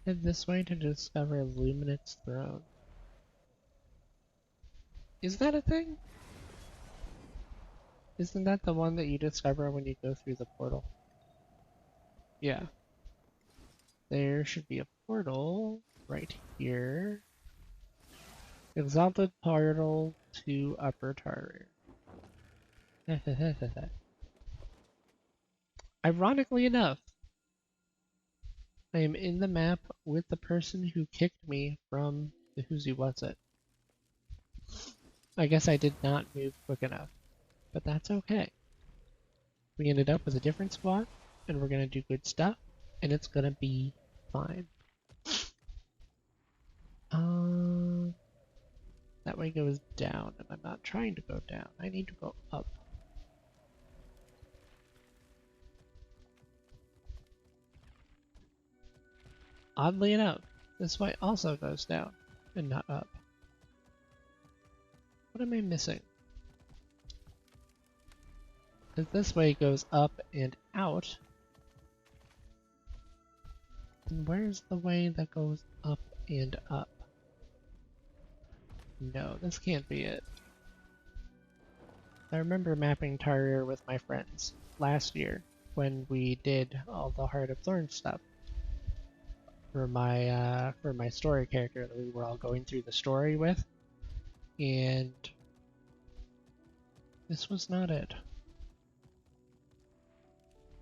Head this way to discover Luminous Throne. Is that a thing? Isn't that the one that you discover when you go through the portal? Yeah. There should be a portal right here. Exalted portal to Upper Tartar. Ironically enough, I am in the map with the person who kicked me from the Who's What's It. I guess I did not move quick enough, but that's okay. We ended up with a different squad, and we're gonna do good stuff, and it's gonna be fine. That way goes down, and I'm not trying to go down. I need to go up. Oddly enough, this way also goes down, and not up. What am I missing? 'Cause this way goes up and out. And where's the way that goes up and up? No, this can't be it. I remember mapping Tarrier with my friends last year when we did all the Heart of Thorns stuff for my story character that we were all going through the story with, and this was not it.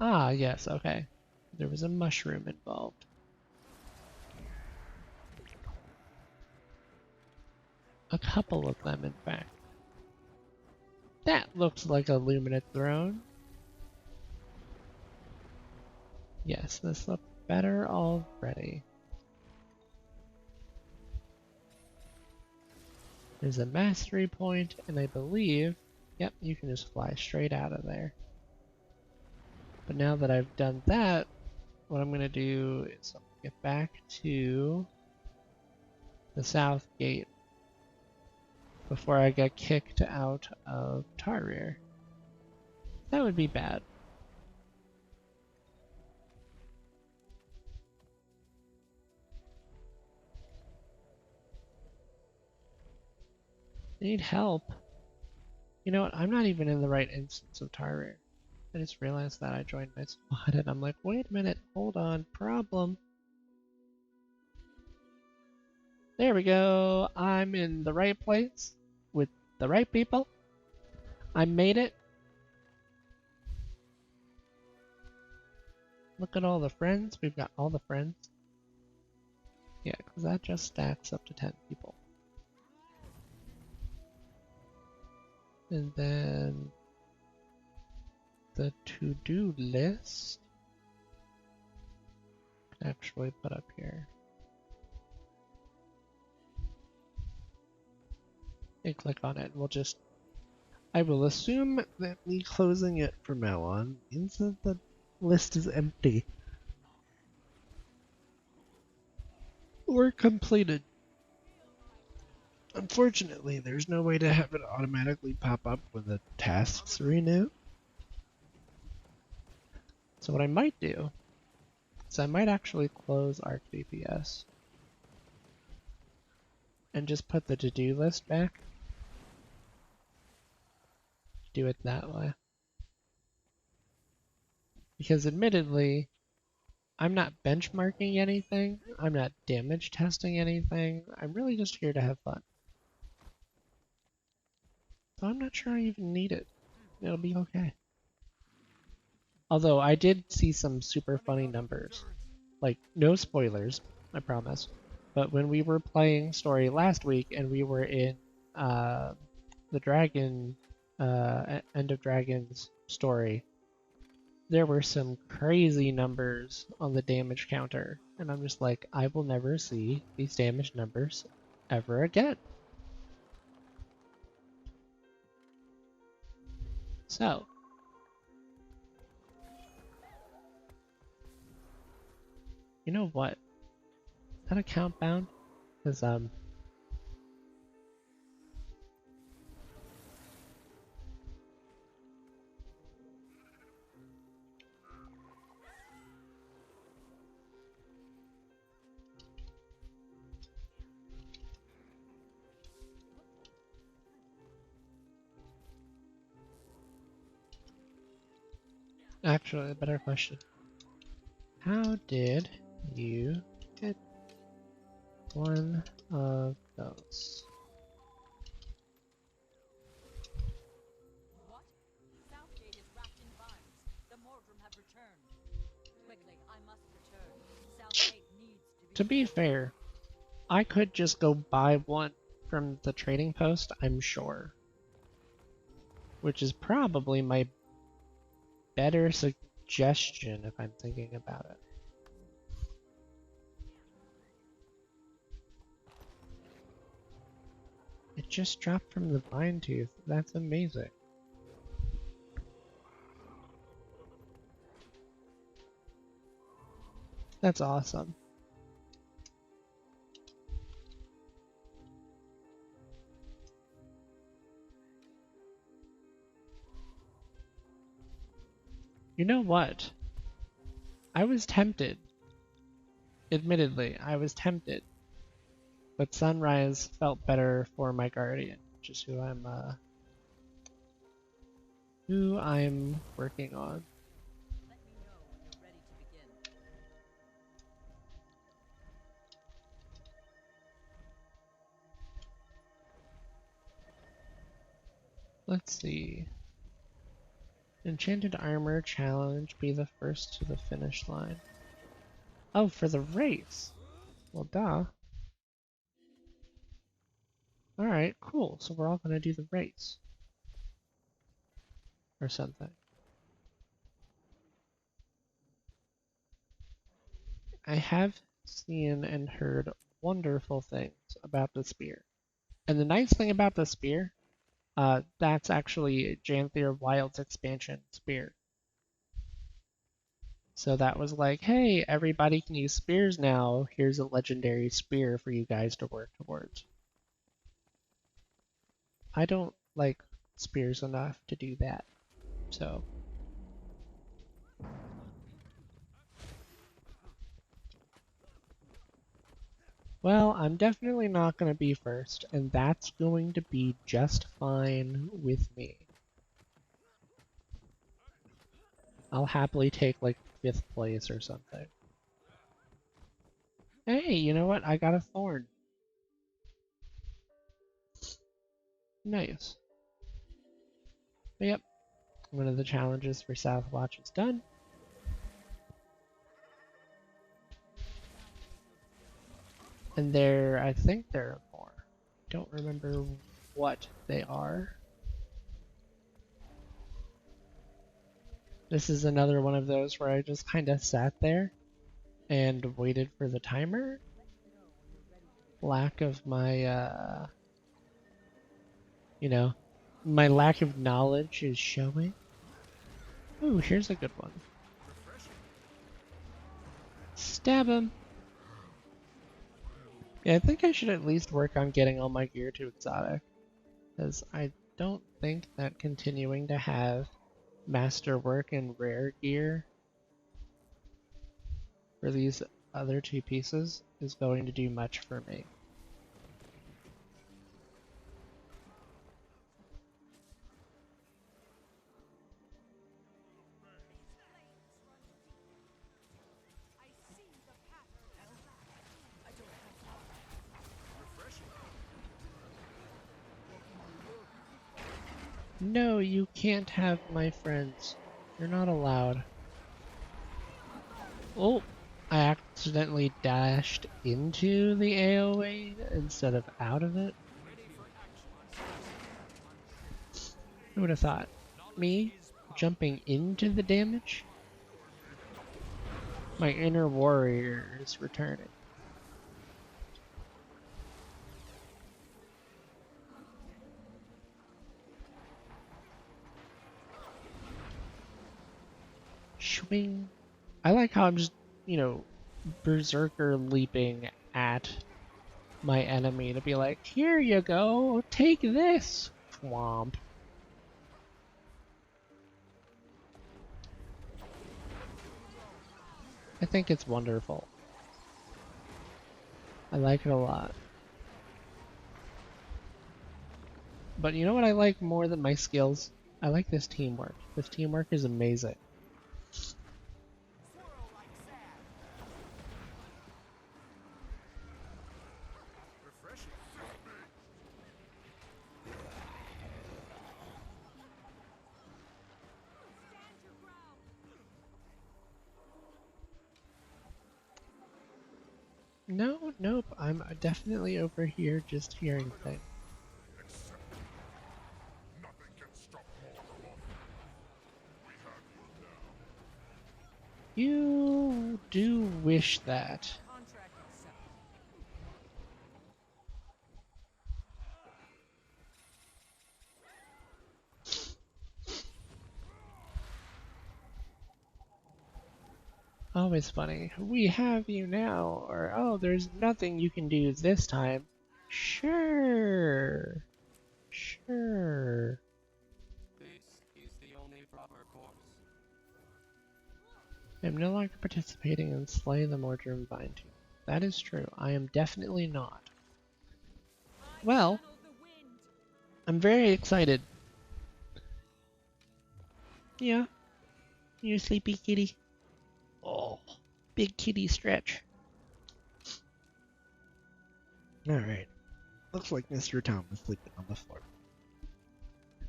Ah, yes, okay. There was a mushroom involved. A couple of them, in fact. That looks like a Luminate Throne. Yes, this looks better already. There's a mastery point, and I believe, yep, you can just fly straight out of there. But now that I've done that, what I'm going to do is get back to the south gate before I get kicked out of Tarrier. That would be bad. I need help. You know what? I'm not even in the right instance of Tarrier. I just realized that I joined my squad and I'm like, wait a minute, hold on, problem. There we go. I'm in the right place with the right people. I made it. Look at all the friends. We've got all the friends. Yeah, because that just stacks up to 10 people. And then the to-do list can actually put up here. And click on it. We'll just, I will assume that me closing it from now on means that the list is empty or completed. Unfortunately, there's no way to have it automatically pop up when the tasks renew. So what I might do is I might actually close ArcDPS and just put the to-do list back. Do it that way. Because admittedly, I'm not benchmarking anything, I'm not damage testing anything, I'm really just here to have fun. So I'm not sure I even need it. It'll be okay. Although I did see some super funny numbers. Like, no spoilers, I promise. But when we were playing story last week and we were in the Dragon, End of Dragons story, there were some crazy numbers on the damage counter. And I'm just like, I will never see these damage numbers ever again. So, you know what? Is that account bound? Because, actually, a better question. How did you get one of those? What? Southgate is wrapped in vines. The Mordrum have returned. Quickly, I must return. Southgate needs To be fair, I could just go buy one from the trading post, I'm sure. Which is probably my better suggestion if I'm thinking about it. It just dropped from the vine tooth. That's amazing. That's awesome. You know what? I was tempted. Admittedly, I was tempted. But Sunrise felt better for my Guardian, which is who I'm working on. Let me know when you're ready to begin. Let's see. Enchanted Armor Challenge, be the first to the finish line. Oh, for the race. Well, duh. Alright, cool. So we're all gonna do the race. Or something. I have seen and heard wonderful things about the spear. And the nice thing about the spear, that's actually Janthier Wild's expansion spear. So that was like, hey, everybody can use spears now. Here's a legendary spear for you guys to work towards. I don't like spears enough to do that. So. Well, I'm definitely not going to be first, and that's going to be just fine with me. I'll happily take like 5th place or something. Hey, you know what? I got a thorn. Nice. But yep, one of the challenges for Southwatch is done. And I think there are more. Don't remember what they are. This is another one of those where I just kind of sat there and waited for the timer. Lack of my, my lack of knowledge is showing. Ooh, here's a good one. Stab him. Yeah, I think I should at least work on getting all my gear to exotic, because I don't think that continuing to have masterwork and rare gear for these other 2 pieces is going to do much for me. No, you can't have my friends. You're not allowed. Oh, I accidentally dashed into the AoE instead of out of it. Who would have thought? Me jumping into the damage? My inner warrior is returning. Swing. I like how I'm just, berserker leaping at my enemy to be like, here you go, take this, swamp. I think it's wonderful. I like it a lot. But you know what I like more than my skills? I like this teamwork. This teamwork is amazing. No, nope, I'm definitely over here just hearing things. Nothing can stop Morgoth. We have you now. You do wish that. Contract accepted. Always funny. We have you now, or oh, there's nothing you can do this time. Sure. Sure. This is the only proper course. I am no longer participating in Slay the Mordrum Vine Tooth. That is true. I am definitely not. Well, I'm very excited. Yeah. You sleepy kitty? Oh, big kitty stretch. Alright. Looks like Mr. Tom is sleeping on the floor.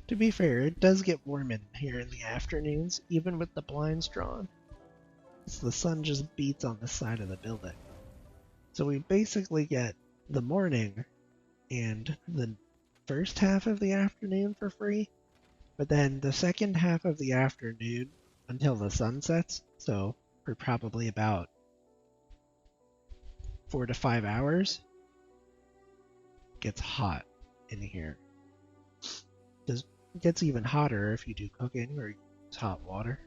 To be fair, it does get warm in here in the afternoons, even with the blinds drawn. As the sun just beats on the side of the building. So we basically get the morning and the first half of the afternoon for free, but then the second half of the afternoon until the sun sets, so for probably about 4 to 5 hours, gets hot in here. It gets even hotter if you do cooking or use hot water.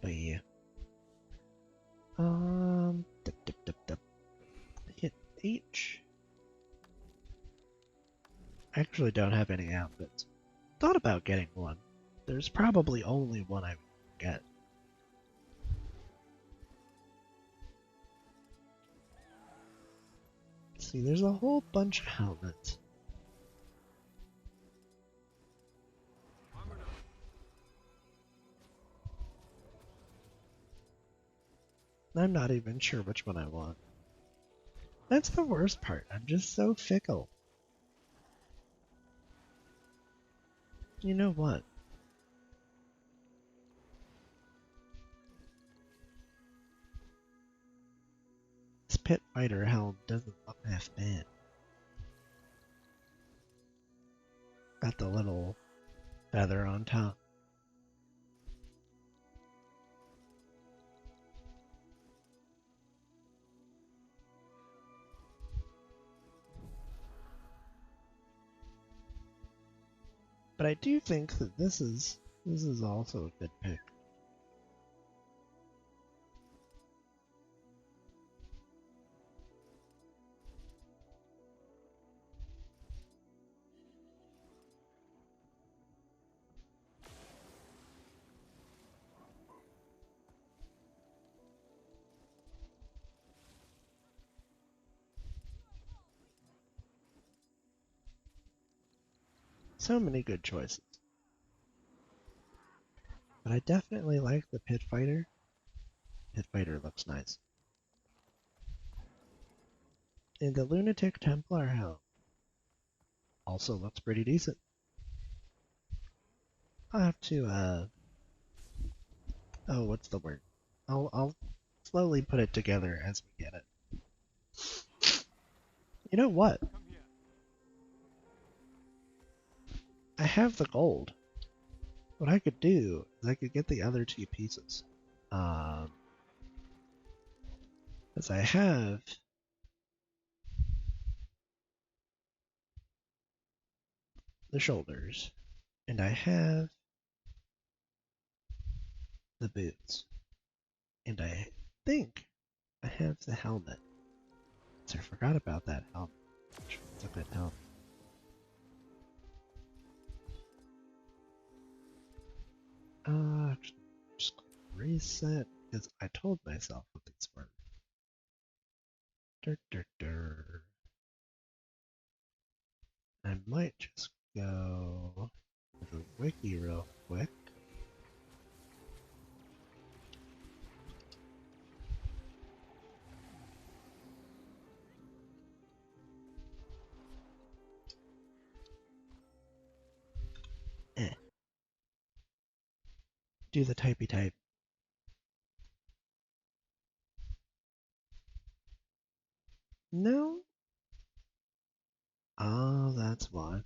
But yeah. Hit H. I actually don't have any outfits. Thought about getting one. There's probably only one I would get. See, there's a whole bunch of helmets. I'm not even sure which one I want. That's the worst part. I'm just so fickle. You know what? This Pit Fighter helm doesn't look half bad. Got the little feather on top. But I do think that this is also a good pick. So many good choices. But I definitely like the Pit Fighter. Pit Fighter looks nice. And the Lunatic Templar helm also looks pretty decent. I'll have to, oh, what's the word? I'll slowly put it together as we get it. You know what? I have the gold. What I could do is I could get the other two pieces. Because I have the shoulders, and I have the boots, and I think I have the helmet. So I forgot about that helmet. It's a good helmet. Just reset because I told myself what these were. I might just go to the wiki real quick. Do the typey type. No? Oh, that's why.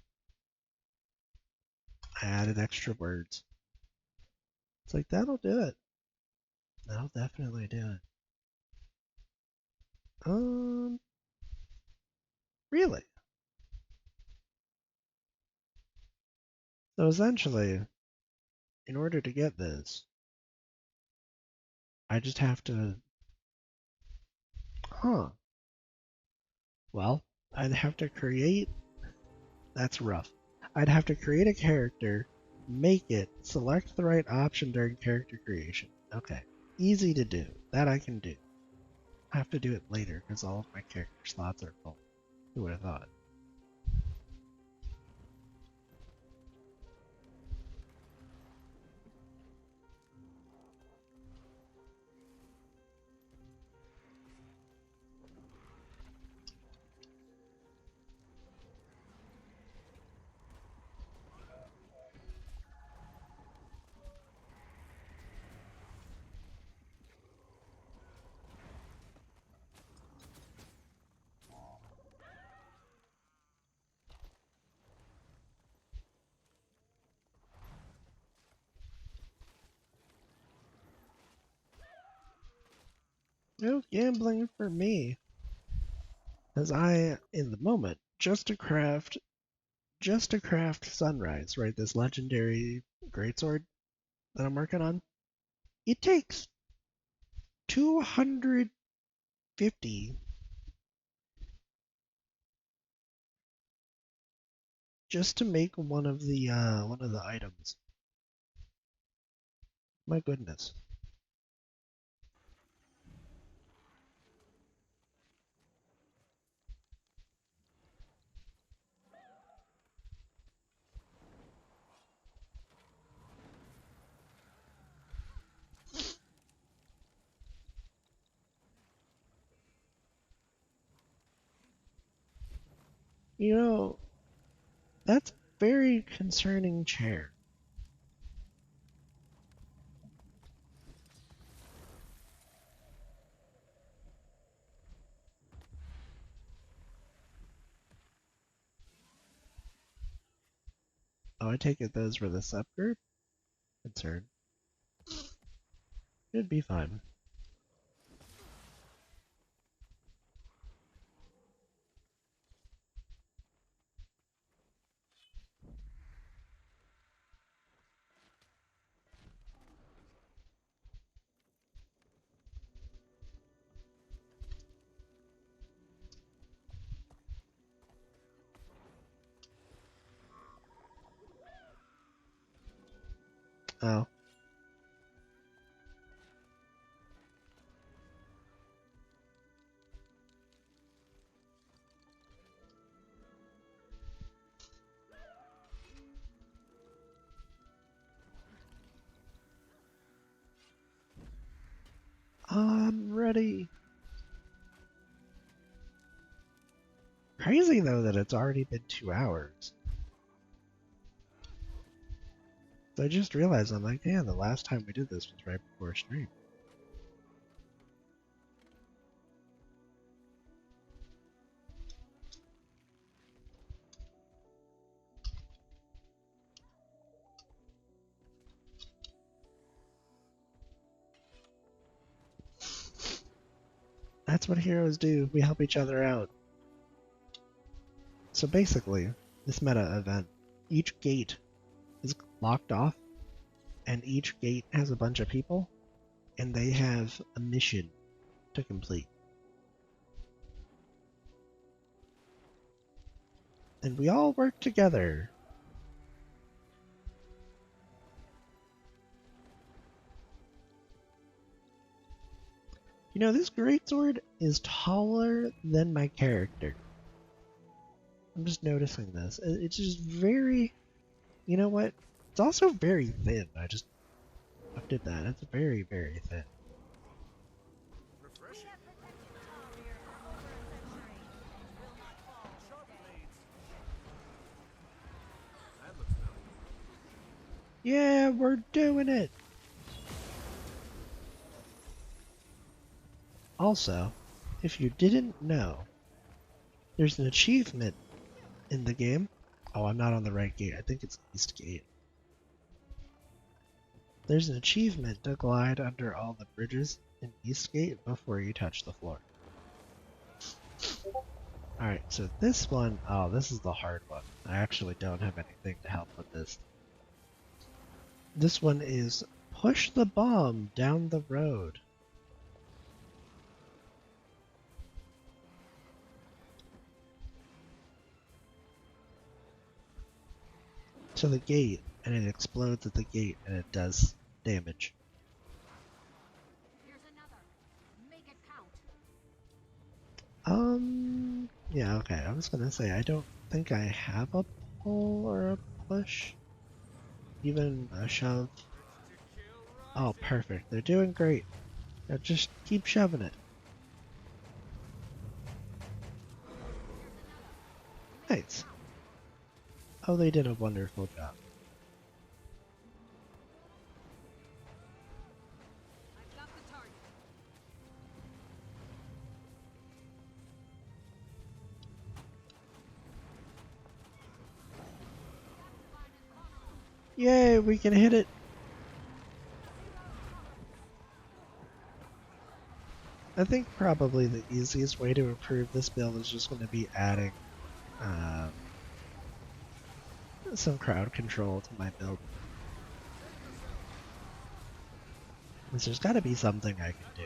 I added extra words. It's like, that'll do it. That'll definitely do it. Really? So essentially, in order to get this, I just have to... Huh. Well, I'd have to create... That's rough. I'd have to create a character, make it, select the right option during character creation, Okay. Easy to do. That I can do. I have to do it later because all of my character slots are full. Who would have thought? No gambling for me. As I, in the moment, just to craft Sunrise, right? This legendary greatsword that I'm working on. It takes 250 just to make one of the items. My goodness. You know, that's a very concerning chair. Oh, I take it those were the subgroup? Concern. Should be fine. Oh. I'm ready. Crazy though that it's already been 2 hours. So I just realized I'm like, yeah, the last time we did this was right before stream. That's what heroes do. We help each other out. So basically, this meta event, each gate is locked off, and each gate has a bunch of people, and they have a mission to complete. And we all work together. You know, this greatsword is taller than my character. I'm just noticing this. It's just very... You know what? It's also very thin. I just looked at that. It's very, very thin. Refreshing. Sharp blades. That looks valuable. Yeah, we're doing it! Also, if you didn't know, there's an achievement in the game. Oh, I'm not on the right gate. I think it's East Gate. There's an achievement to glide under all the bridges in Eastgate before you touch the floor. Alright, so this one, oh, this is the hard one. I actually don't have anything to help with this. This one is push the bomb down the road. To the gate, and it explodes at the gate, and it does damage. Yeah, okay. I was gonna say, I don't think I have a pull or a push. Even a shove. Oh, perfect. They're doing great. Now just keep shoving it. Nice. Oh, they did a wonderful job. I've got the target. Yay, we can hit it! I think probably the easiest way to improve this build is just going to be adding some crowd control to my build. There's got to be something I can do.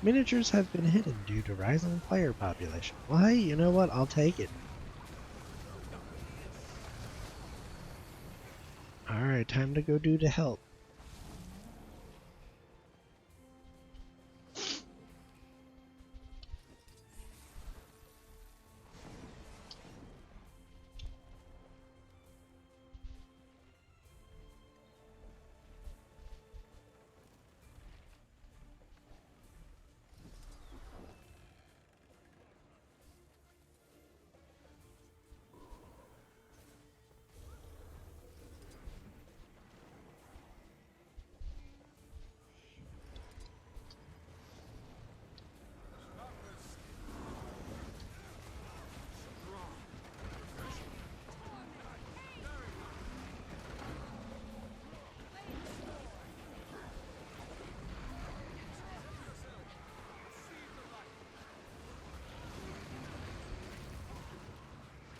Miniatures have been hidden due to rising player population. Well, hey, you know what? I'll take it. Alright, time to go do the help.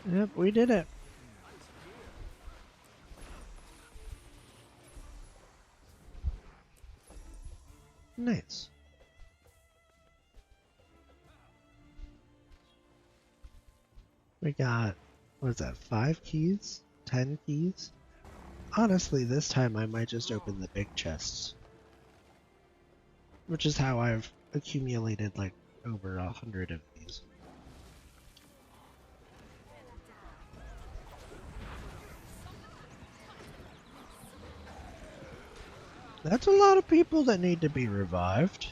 Yep, we did it. Nice. We got, what is that, 5 keys? 10 keys? Honestly, this time I might just open the big chests. Which is how I've accumulated like over 100 of these. That's a lot of people that need to be revived.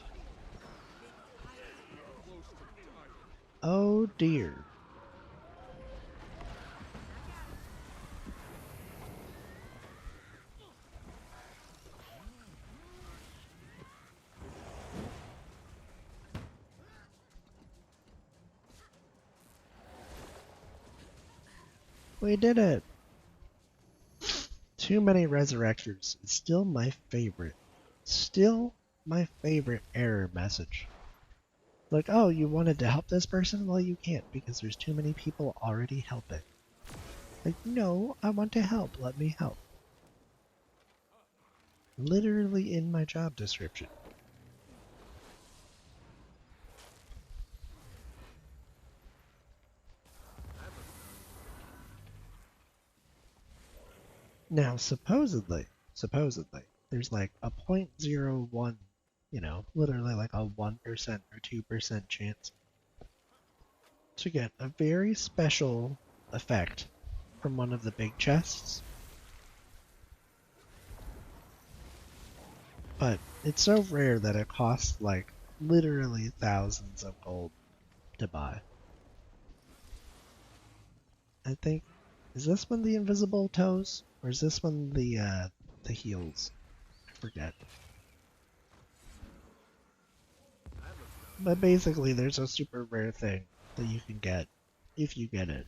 Oh dear. We did it! Too many resurrectors is still my favorite. Still my favorite error message. Like, oh, you wanted to help this person? Well, you can't because there's too many people already helping. Like, no, I want to help. Let me help. Literally in my job description. Now, supposedly, there's like a 0.01, you know, literally like a 1% or 2% chance to get a very special effect from one of the big chests. But it's so rare that it costs like literally thousands of gold to buy. I think, is this one the invisible toes? Or is this one the heels? I forget. But basically there's a super rare thing that you can get if you get it.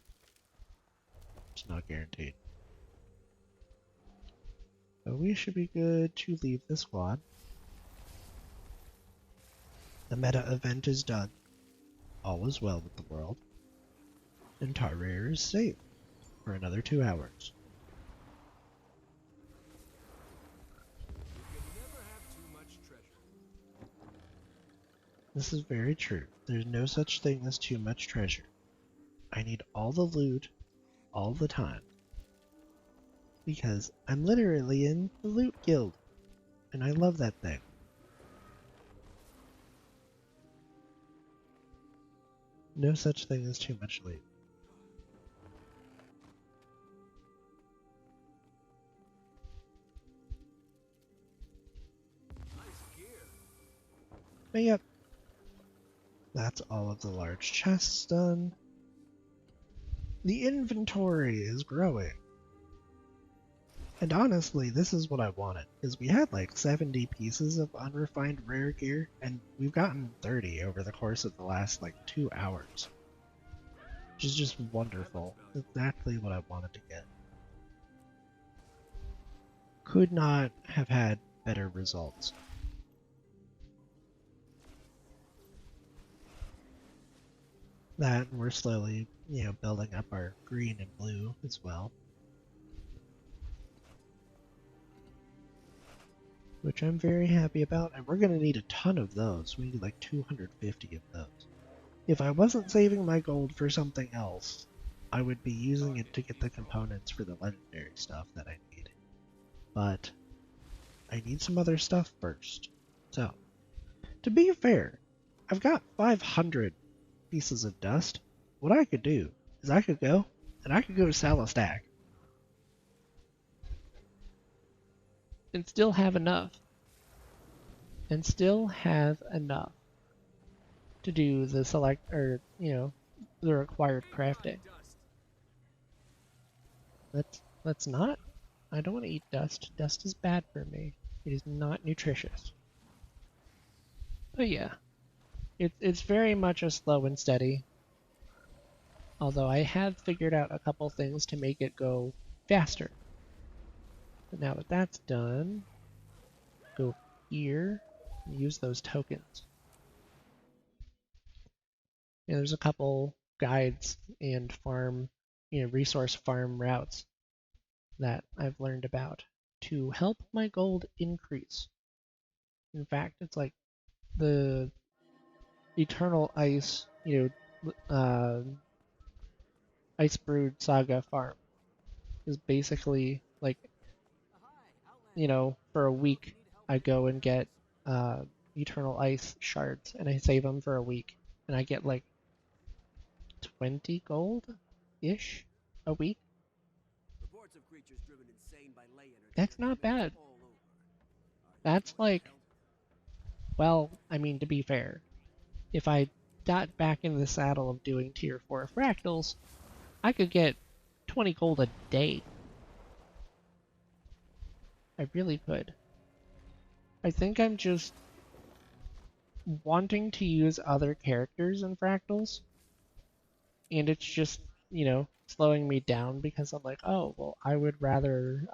It's not guaranteed. But we should be good to leave the squad. The meta event is done. All is well with the world. And Tarrare is safe for another 2 hours. You can never have too much treasure. This is very true. There's no such thing as too much treasure. I need all the loot all the time. Because I'm literally in the loot guild. and I love that thing. No such thing as too much loot. But yep, that's all of the large chests done. The inventory is growing. And honestly, this is what I wanted, because we had like 70 pieces of unrefined rare gear, and we've gotten 30 over the course of the last like 2 hours. Which is just wonderful. Exactly what I wanted to get. Could not have had better results. That, and we're slowly, building up our green and blue as well. Which I'm very happy about, and we're going to need a ton of those. We need like 250 of those. If I wasn't saving my gold for something else, I would be using it to get the components for the legendary stuff that I need. But I need some other stuff first. So, to be fair, I've got 500 pieces of dust. What I could do is I could go to sell a stack. And still have enough. And still have enough to do the the required crafting. Let's not. I don't want to eat dust. Dust is bad for me. It is not nutritious. But yeah, it's very much a slow and steady. Although I have figured out a couple things to make it go faster. But now that that's done, go here and use those tokens. And there's a couple guides and resource farm routes that I've learned about to help my gold increase. In fact, it's like the Eternal Ice, Ice Brood Saga farm is basically like, for a week I go and get Eternal Ice shards and I save them for a week and I get like 20 gold-ish a week. That's not bad. That's like, well, I mean, to be fair, if I got back into the saddle of doing tier 4 fractals, I could get 20 gold a day. I really could. I think I'm just wanting to use other characters in fractals, and it's just, slowing me down because I'm like, oh, well, I would rather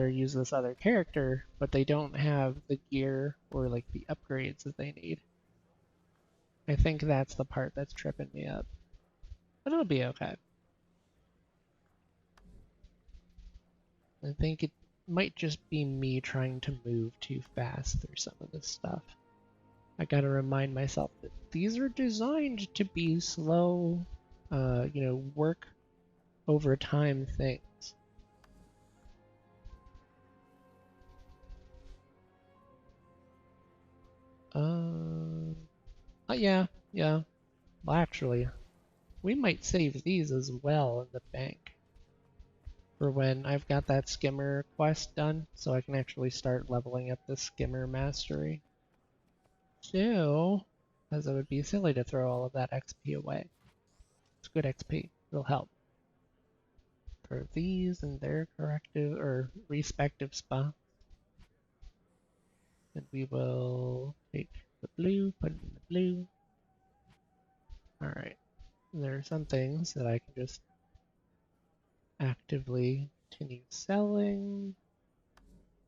use this other character, but they don't have the gear or like the upgrades that they need. I think that's the part that's tripping me up. But it'll be okay. I think it might just be me trying to move too fast through some of this stuff. I gotta remind myself that these are designed to be slow, work over time things. Yeah. Well, actually, we might save these as well in the bank for when I've got that skimmer quest done, so I can actually start leveling up the skimmer mastery. So, as it would be silly to throw all of that XP away. It's good XP. It'll help. Throw these in their corrective or respective spots. And we will take the blue, put it in the blue. Alright. There are some things that I can just actively continue selling.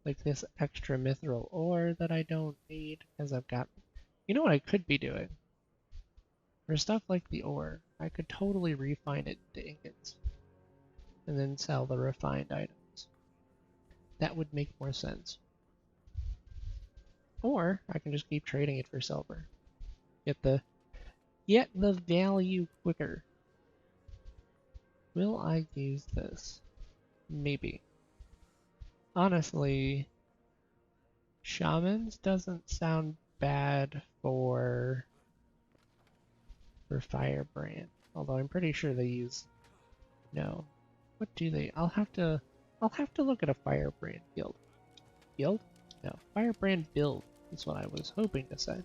Like this extra mithril ore that I don't need because I've got... You know what I could be doing? For stuff like the ore, I could totally refine it into ingots and then sell the refined items. That would make more sense. Or I can just keep trading it for silver. Get the value quicker. Will I use this? Maybe. honestly, shamans doesn't sound bad for Firebrand. Although I'm pretty sure they use no. What do they? I'll have to look at a Firebrand guild. Guild? No, Firebrand build is what I was hoping to say.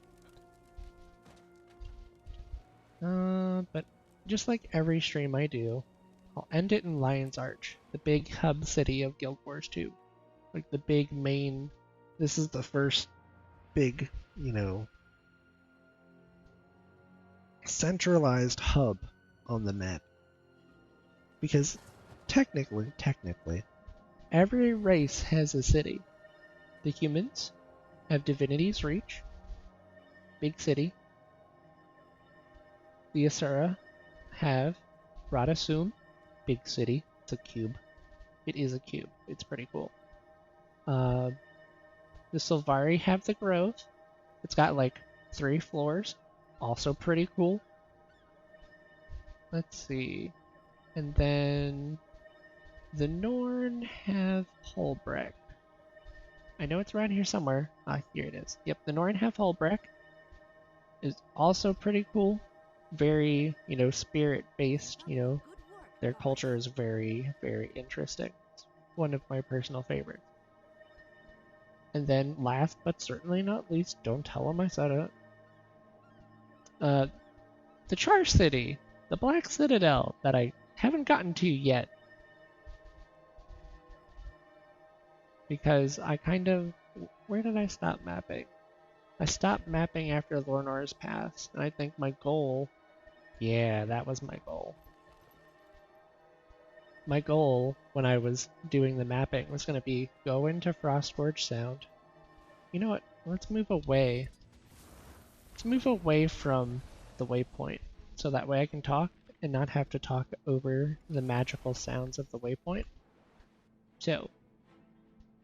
But just like every stream I do, I'll end it in Lion's Arch, the big hub city of Guild Wars 2. Like the big main. This is the first big, you know, centralized hub on the map. Because technically, Every race has a city. The humans have Divinity's Reach, big city. The Asura have Radasum, big city. It's a cube. It is a cube. It's pretty cool. The Sylvari have the Grove. It's got like 3 floors. Also pretty cool. Let's see. And then the Norn have Holbrecht. I know it's around here somewhere. Ah, here it is. Yep, the Norn have Holbrecht. Is also pretty cool. Very, you know, spirit-based, you know. Good work, Their boss. culture is very, very interesting. It's one of my personal favorites. And then last but certainly not least, don't tell them I said it. The Char City, the Black Citadel that I haven't gotten to yet. Because I kind of... Where did I stop mapping? I stopped mapping after Lornor's Pass, and I think my goal... Yeah, that was my goal. My goal, when I was doing the mapping, was going to be go into Frostforge Sound. You know what? Let's move away. Let's move away from the waypoint, so that way I can talk and not have to talk over the magical sounds of the waypoint. So,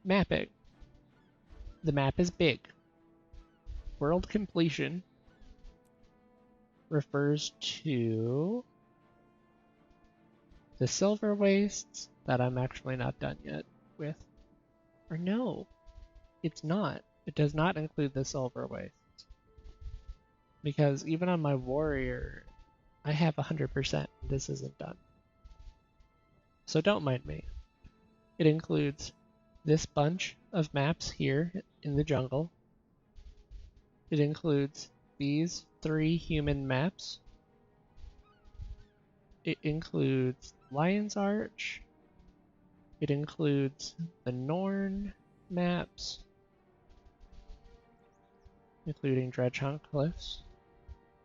mapping. The map is big. World completion refers to the Silver Wastes that I'm actually not done yet with. Or no, it's not. It does not include the Silver Wastes. Because even on my warrior, I have 100%. This isn't done. So don't mind me. It includes this bunch of maps here in the jungle. It includes these 3 human maps. It includes Lion's Arch. It includes the Norn maps, including Dredgehunk Cliffs.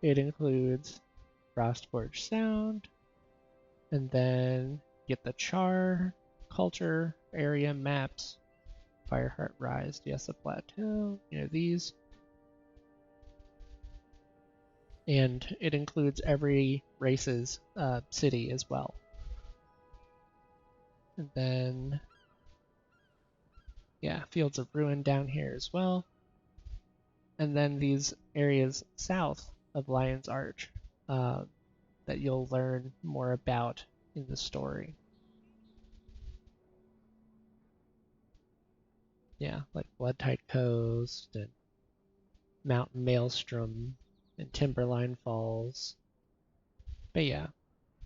It includes Frostforge Sound, and then get the Char culture area maps. Fireheart Rise, Diessa Plateau, you know, these. And it includes every race's city as well. And then, yeah, Fields of Ruin down here as well. And then these areas south of Lion's Arch that you'll learn more about in the story. Yeah, like Bloodtide Coast and Mountain Maelstrom and Timberline Falls. But yeah.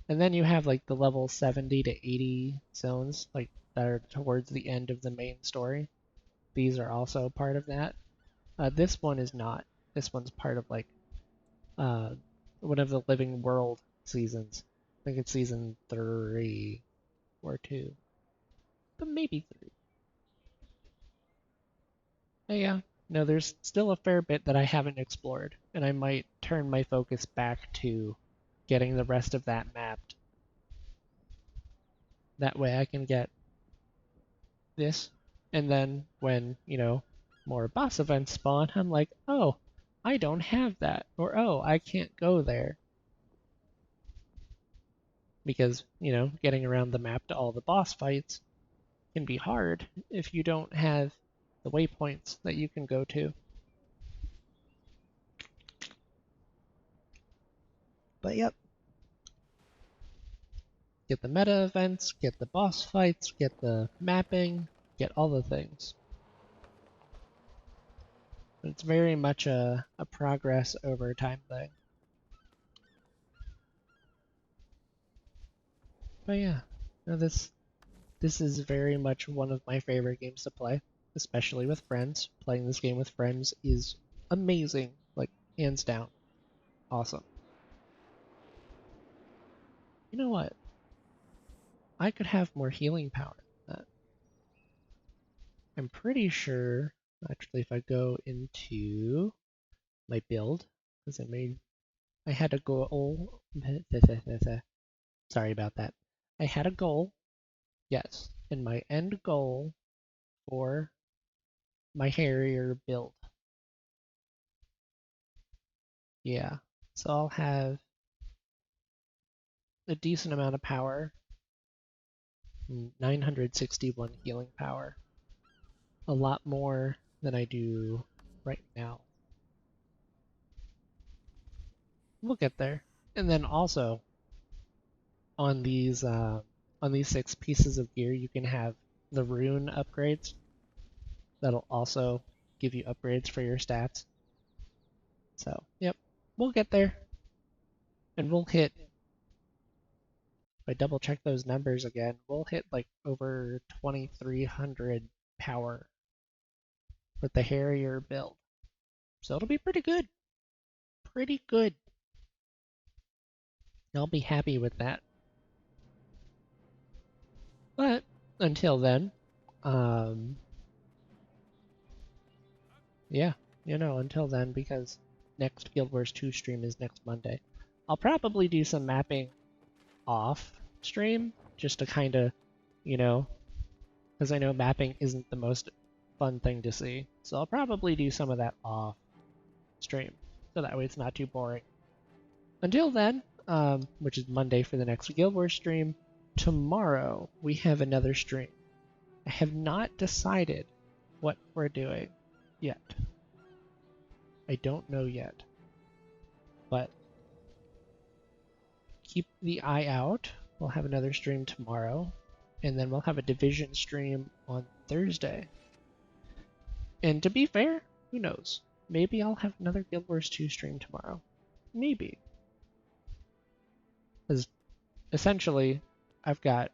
And then you have like the level 70 to 80 zones like that are towards the end of the main story. These are also part of that. This one is not. This one's part of like one of the Living World seasons. I think it's season 3 or 2. But maybe 3. But yeah, no, there's still a fair bit that I haven't explored, and I might turn my focus back to getting the rest of that mapped. That way I can get this, and then when, you know, more boss events spawn, I'm like, oh, I don't have that, or oh, I can't go there. Because, you know, getting around the map to all the boss fights can be hard if you don't have the waypoints that you can go to. but yep, Get the meta events, get the boss fights, get the mapping, get all the things. It's very much a progress over time thing. But yeah, no, this is very much one of my favorite games to play, especially with friends. Playing this game with friends is amazing, like hands down. Awesome. You know what? I could have more healing power than that. I'm pretty sure, actually, if I go into my build, because I had a goal. Sorry about that. I had a goal, yes, and my end goal for my Harrier build. Yeah, so I'll have a decent amount of power, 961 healing power, a lot more than I do right now. We'll get there. And then also on these 6 pieces of gear, you can have the rune upgrades. That'll also give you upgrades for your stats. So, yep, we'll get there. And we'll hit, if I double check those numbers again, we'll hit like over 2300 power with the Harrier build. So it'll be pretty good. Pretty good. I'll be happy with that. But until then, yeah, until then, because next Guild Wars 2 stream is next Monday, I'll probably do some mapping off stream just to kind of, because I know mapping isn't the most fun thing to see. So I'll probably do some of that off stream, so that way it's not too boring. Until then, which is Monday for the next Guild Wars stream, tomorrow we have another stream. I have not decided what we're doing yet. I don't know yet. But keep the eye out. We'll have another stream tomorrow. And then we'll have a Division stream on Thursday. And to be fair, who knows? Maybe I'll have another Guild Wars 2 stream tomorrow. Maybe. Because essentially, I've got,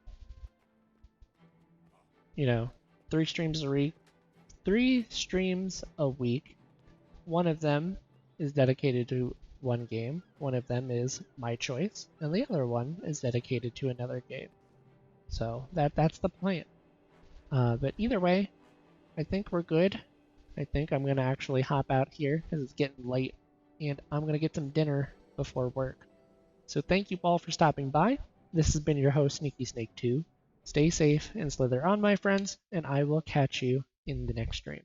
3 streams a week. 3 streams a week. One of them is dedicated to one game. One of them is my choice, and the other one is dedicated to another game. So that's the plan. But either way, I think we're good. I think I'm gonna actually hop out here because it's getting late, and I'm gonna get some dinner before work. So thank you all for stopping by. This has been your host, Sneaky Snake 2. Stay safe and slither on, my friends, and I will catch you in the next stream.